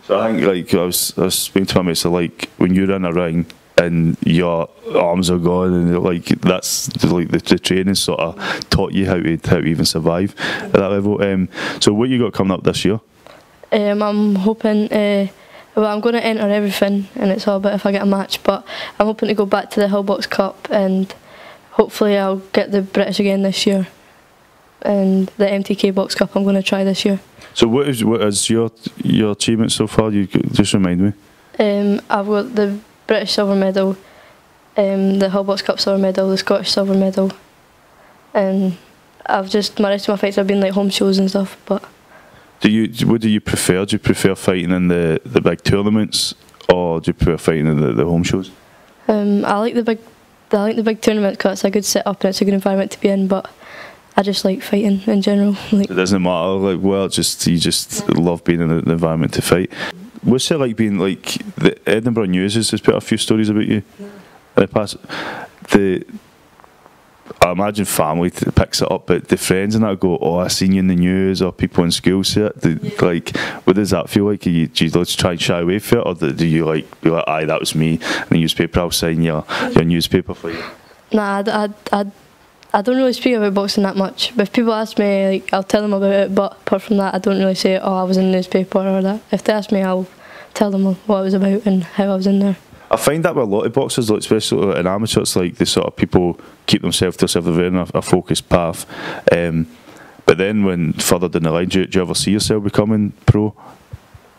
So I think, like, I was speaking to my mates, so like, when you're in a ring and your arms are gone, and like, that's like the training sort of taught you how to even survive at that level. So what you got coming up this year? I'm hoping. Well, I'm going to enter everything, and it's all about if I get a match. But I'm hoping to go back to the Hillbox Cup, and hopefully I'll get the British again this year. And the MTK Box Cup I'm going to try this year. So what is your achievement so far? You just remind me. I've got the British silver medal, the Hillbox Cup silver medal, the Scottish silver medal, and my rest of my fights have been like home shows and stuff. But what do you prefer? Do you prefer fighting in the big tournaments, or do you prefer fighting in the home shows? I like the big tournaments because it's a good setup and it's a good environment to be in. But I just like fighting in general. Like, it doesn't matter, like, well, you just love being in the environment to fight. What's it like being, like, the Edinburgh News has put a few stories about you in the past? I imagine family picks it up, but the friends and that go, oh, I seen you in the news, or people in school say it. Like, what does that feel like? Do you try and shy away from it, or do you like be like, aye, that was me, and the newspaper, I'll sign your newspaper for you? Nah, I don't really speak about boxing that much. But if people ask me, like, I'll tell them about it, but apart from that, I don't really say, oh, I was in the newspaper or that. If they ask me, I'll tell them what it was about and how I was in there. I find that with a lot of boxers, like, especially in amateurs, like, the sort of people keep themselves to themselves, they're in a focused path. But then when further down the line, do you ever see yourself becoming pro?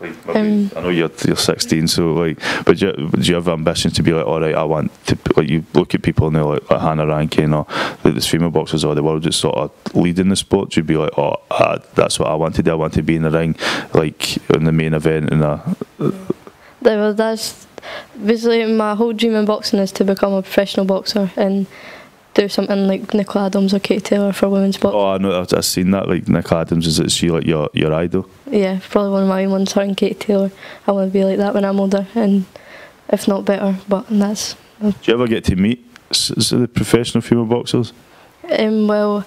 Like, I know you're 16, so like, but do you have ambitions to be like, all right, I want to, like, you look at people and they're like Hannah Rankin, or like there's female boxers all the world just sort of leading the sport. You'd be like, oh, that's what I want to do. I want to be in the ring, like in the main event, That's basically my whole dream in boxing is to become a professional boxer and do something like Nicola Adams or Katie Taylor for women's boxing. Oh, I know, I've seen that. Like, Nicola Adams, is she like your idol? Yeah, probably one of my main ones, her and Katie Taylor. I want to be like that when I'm older, and if not better. But that's. Do you ever get to meet the professional female boxers? My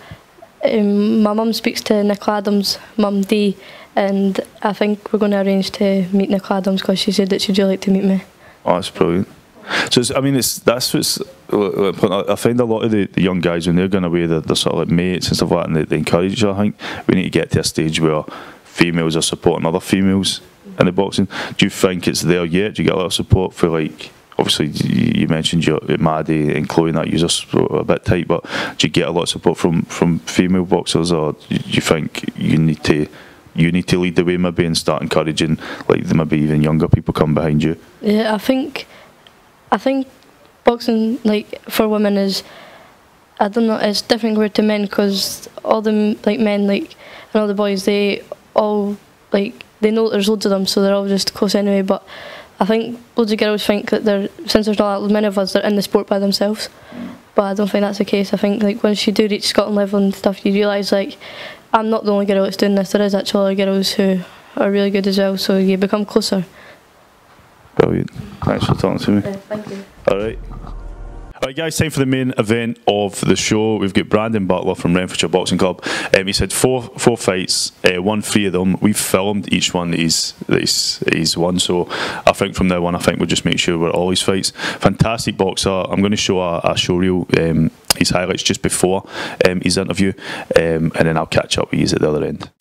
mum speaks to Nicola Adams' mum Dee, and I think we're going to arrange to meet Nicola Adams because she said that she'd really like to meet me. Oh, that's brilliant. So that's what's. I find a lot of the young guys, when they're going away, they're sort of like mates and stuff like that, and they encourage each other. I think we need to get to a stage where females are supporting other females in the boxing. Do you think it's there yet? Do you get a lot of support for, like, obviously you mentioned your Maddie and Chloe and that, you're a bit tight, but do you get a lot of support from female boxers, or do you think you need to lead the way maybe and start encouraging, like, maybe even younger people come behind you? Yeah, I think boxing, like, for women is, I don't know, it's different compared to men, because all the, like, men, like, and all the boys, they all, like, they know there's loads of them, so they're all just close anyway. But I think loads of girls think that since there's not that many of us, they're in the sport by themselves. But I don't think that's the case. I think, like, once you do reach Scotland level and stuff, you realise, like, I'm not the only girl that's doing this. There is actually other girls who are really good as well, so you become closer. Brilliant. Thanks for talking to me. Thank you. Alright. Alright guys, time for the main event of the show. We've got Brandon Butler from Renfrewshire Boxing Club. He's had four fights, won 3 of them. We've filmed each one that he's won, so I think from now on, I think we'll just make sure we're at all his fights. Fantastic boxer. I'm going to show a show reel, his highlights just before his interview, and then I'll catch up with you at the other end.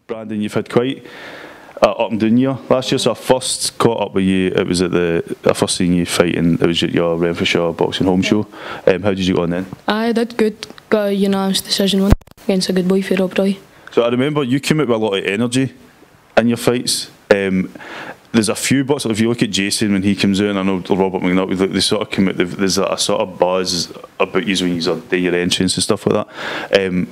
Brandon, you've had quite up and down year last year. So I first caught up with you. It was at I first seen you fighting. It was at your Renfrewshire Boxing Home show. How did you go on then? I did good. Got a unanimous decision win against a good boy for Rob Roy. So I remember you came out with a lot of energy in your fights. There's a few boxers. If you look at Jason when he comes out, and I know Robert McNutt, they sort of come out. There's a sort of buzz about you when you're doing your entrance and stuff like that.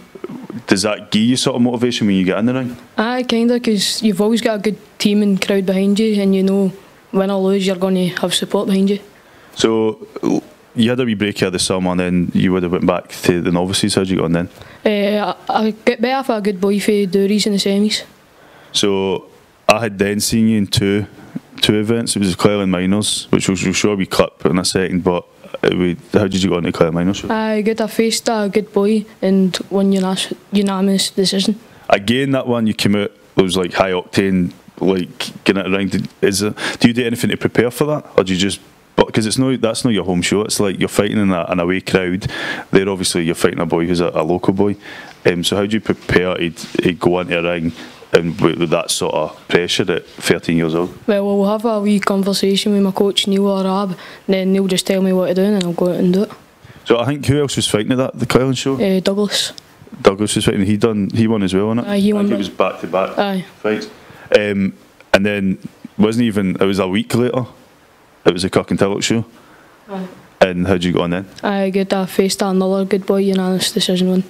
Does that give you sort of motivation when you get in the ring? Aye, kinda, because you've always got a good team and crowd behind you, and you know win or lose, you're going to have support behind you. So you had a wee break here this summer, and then you would have went back to the novices. How'd you go on then? I get better for a good boy for Doories in the semis. So I had then seen you in two events. It was the Cleland Minors, which we'll show a wee clip in a second, but how did you go on to Cleland Minors? I faced a good boy and won unanimous decision. Again, that one you came out, it was like high octane, like getting it around. Do you do anything to prepare for that, or do you just? Because that's not your home show. It's like you're fighting in an away crowd. There, obviously, you're fighting a boy who's a local boy. So how do you prepare to go into a ring and with that sort of pressure at 13 years old? Well, we'll have a wee conversation with my coach Neil or Arab, and then Neil just tell me what to do, and I'll go out and do it. So I think who else was fighting at the Cleland show? Douglas. Douglas was fighting. He won as well, wasn't it? He won. It was back-to-back fights. And then it was a week later. It was a Kirkintilloch show. Aye. And how'd you go on then? I faced another good boy unanimous decision win.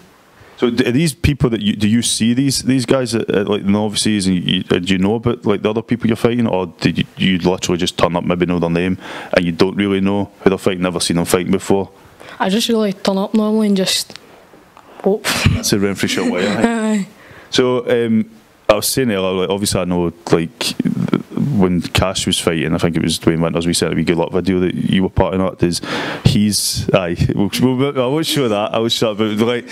So are these people that do you see these guys at like the novices, and do you know about like the other people you're fighting, or did you literally just turn up, maybe know their name, and you don't really know who they're fighting, never seen them fighting before? I just really turn up normally and just hope. That's a Renfrewshire way. Aye. So I was saying earlier, like, obviously I know like when Cash was fighting, I think it was Dwayne Winters, we sent a wee good luck video that you were part of that. I won't show that. I was shut, but like,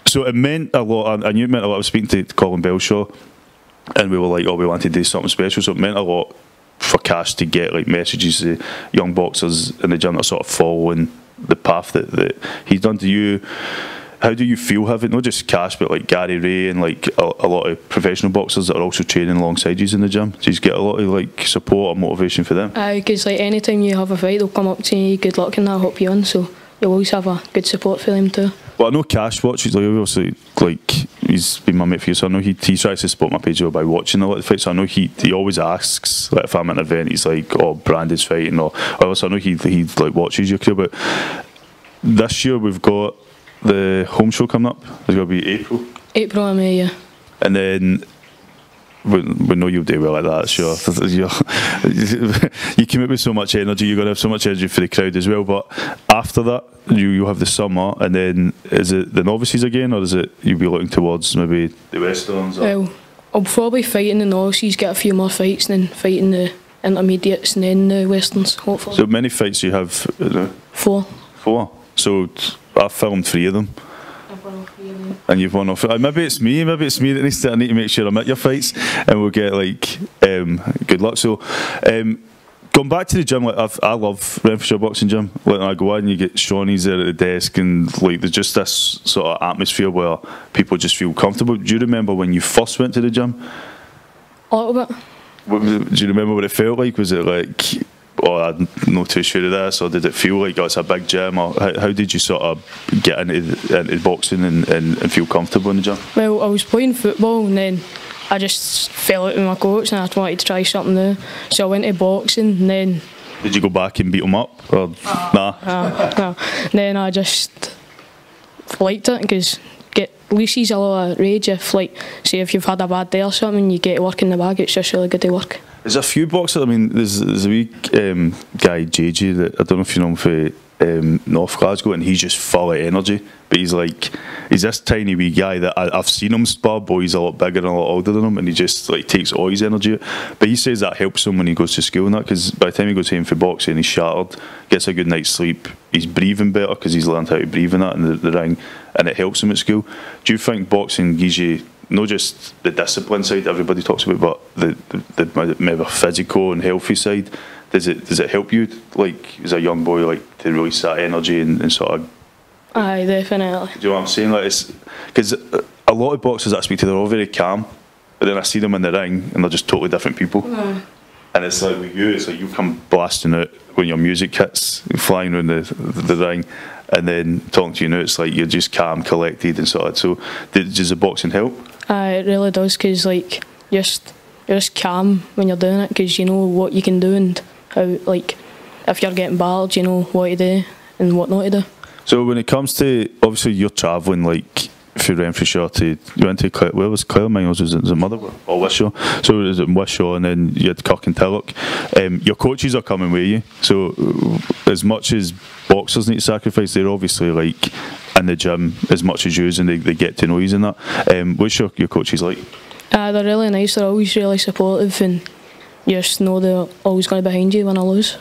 so it meant a lot. I knew it meant a lot. I was speaking to Colin Belshaw, and we were like, we want to do something special. So it meant a lot for Cash to get like messages to young boxers in the gym that are sort of following the path that he's done. To you, how do you feel having not just Cash but like Gary Ray and like a lot of professional boxers that are also training alongside you in the gym? Do you get a lot of like support or motivation for them? Because like anytime you have a fight, they'll come up to you, good luck and that, hope you on. So you'll always have a good support for them too. Well, I know Cash watches, like obviously, like he's been my mate for you, so I know he tries to support my page by watching a lot of the fights. So I know he always asks, like if I'm at an event, he's like, "Oh, Brandon's fighting," or so I know he like watches your career. But this year we've got the home show coming up. It's going to be April and May, yeah. And then we know you'll do well at that, sure. You commit with so much energy, you're going to have so much energy for the crowd as well. But after that, you'll have the summer, and then is it the novices again, or is it you'll be looking towards maybe the Westerns? Well, I'll probably fight in the novices, get a few more fights, and then fight in the intermediates and then the Westerns, hopefully. So many fights you have? 4. So I filmed 3 of them. And you've won off. Maybe it's me that needs to. I need to make sure I'm at your fights, and we'll get like good luck. So, going back to the gym, like I love Renfrewshire Boxing Gym. Like when I go in, you get Shawnee's there at the desk, and like there's just this sort of atmosphere where people just feel comfortable. Do you remember when you first went to the gym? A little bit. Do you remember what it felt like? Was it like, oh, I'm not too sure of this, or did it feel like, oh, it's a big gym, or how did you sort of get into boxing and feel comfortable in the gym? Well, I was playing football and then I just fell out with my coach and I wanted to try something new, so I went to boxing. And then did you go back and beat him up, or nah? No. Then I just liked it because Lucy's a lot of rage if, like, say if you've had a bad day or something, you get to work in the bag. It's just really good to work. There's a few boxers. I mean, there's a wee guy, JJ, that I don't know if you know him for North Glasgow, and he's just full of energy. But he's this tiny wee guy that I've seen him spar, but he's a lot bigger and a lot older than him, and he just like takes all his energy out. But he says that helps him when he goes to school and that, because by the time he goes home for boxing, he's shattered, gets a good night's sleep, he's breathing better because he's learned how to breathe in that in the ring, and it helps him at school. Do you think boxing gives you not just the discipline side everybody talks about, but the maybe physical and healthy side? Does it help you, like as a young boy, like to release that energy and sort of? Aye, definitely. Do you know what I'm saying? Like, it's because a lot of boxers that I speak to, they're all very calm, but then I see them in the ring and they're just totally different people. And it's like with you, it's like you come blasting out when your music hits, flying around the ring, and then talking to you now, it's like you're just calm, collected, and sort of. So does the boxing help? It really does, because like you're just calm when you're doing it, because you know what you can do and how, like, if you're getting battered, you know what to do and what not to do. So when it comes to, obviously you're travelling like through Renfrewshire to, you went to, where was Claremont, was it Motherwell or Wishaw? So it was in Wishaw, and then you had Kirk and Tillock. Your coaches are coming with you, so as much as boxers need to sacrifice, they're obviously like in the gym as much as you, and they get to know you and that. What's your coaches like? They're really nice, they're always really supportive, and you just know they're always going to be behind you when I lose.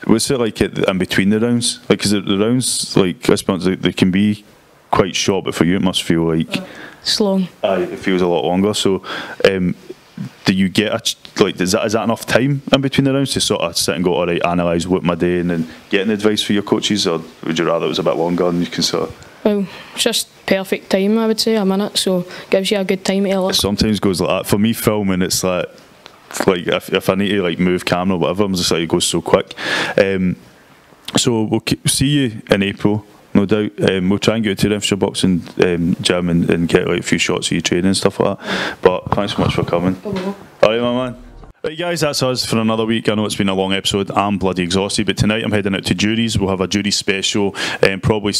What's it like in between the rounds? Like, because the rounds, like, I suppose they can be quite short, but for you it must feel like it's long. It feels a lot longer. So, do you get is that enough time in between the rounds to sort of sit and go, all right, analyse what my day, and then getting advice for your coaches, or would you rather it was a bit longer and you can sort of? Well, it's just perfect time, I would say, a minute, so gives you a good time to look. It sometimes goes like that. For me, filming, it's like if I need to like move camera or whatever, I'm just like, it goes so quick. So we'll see you in April, no doubt. We'll try and get to the Renfrewshire Boxing Gym and get like a few shots of you training and stuff like that. But thanks so much for coming. Alright, my man. Right guys, that's us for another week. I know it's been a long episode, I'm bloody exhausted, but tonight I'm heading out to juries. We'll have a jury special and probably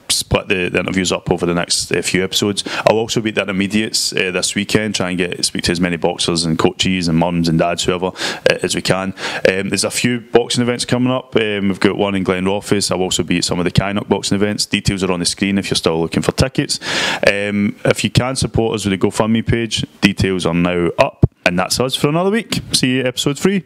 split the interviews up over the next few episodes. I'll also be at the intermediates this weekend, try and speak to as many boxers and coaches and mums and dads, whoever, as we can. There's a few boxing events coming up. We've got one in Glenrothes. I'll also be at some of the Kynoch boxing events. Details are on the screen if you're still looking for tickets. If you can support us with the GoFundMe page, details are now up. And that's us for another week. See you episode 3.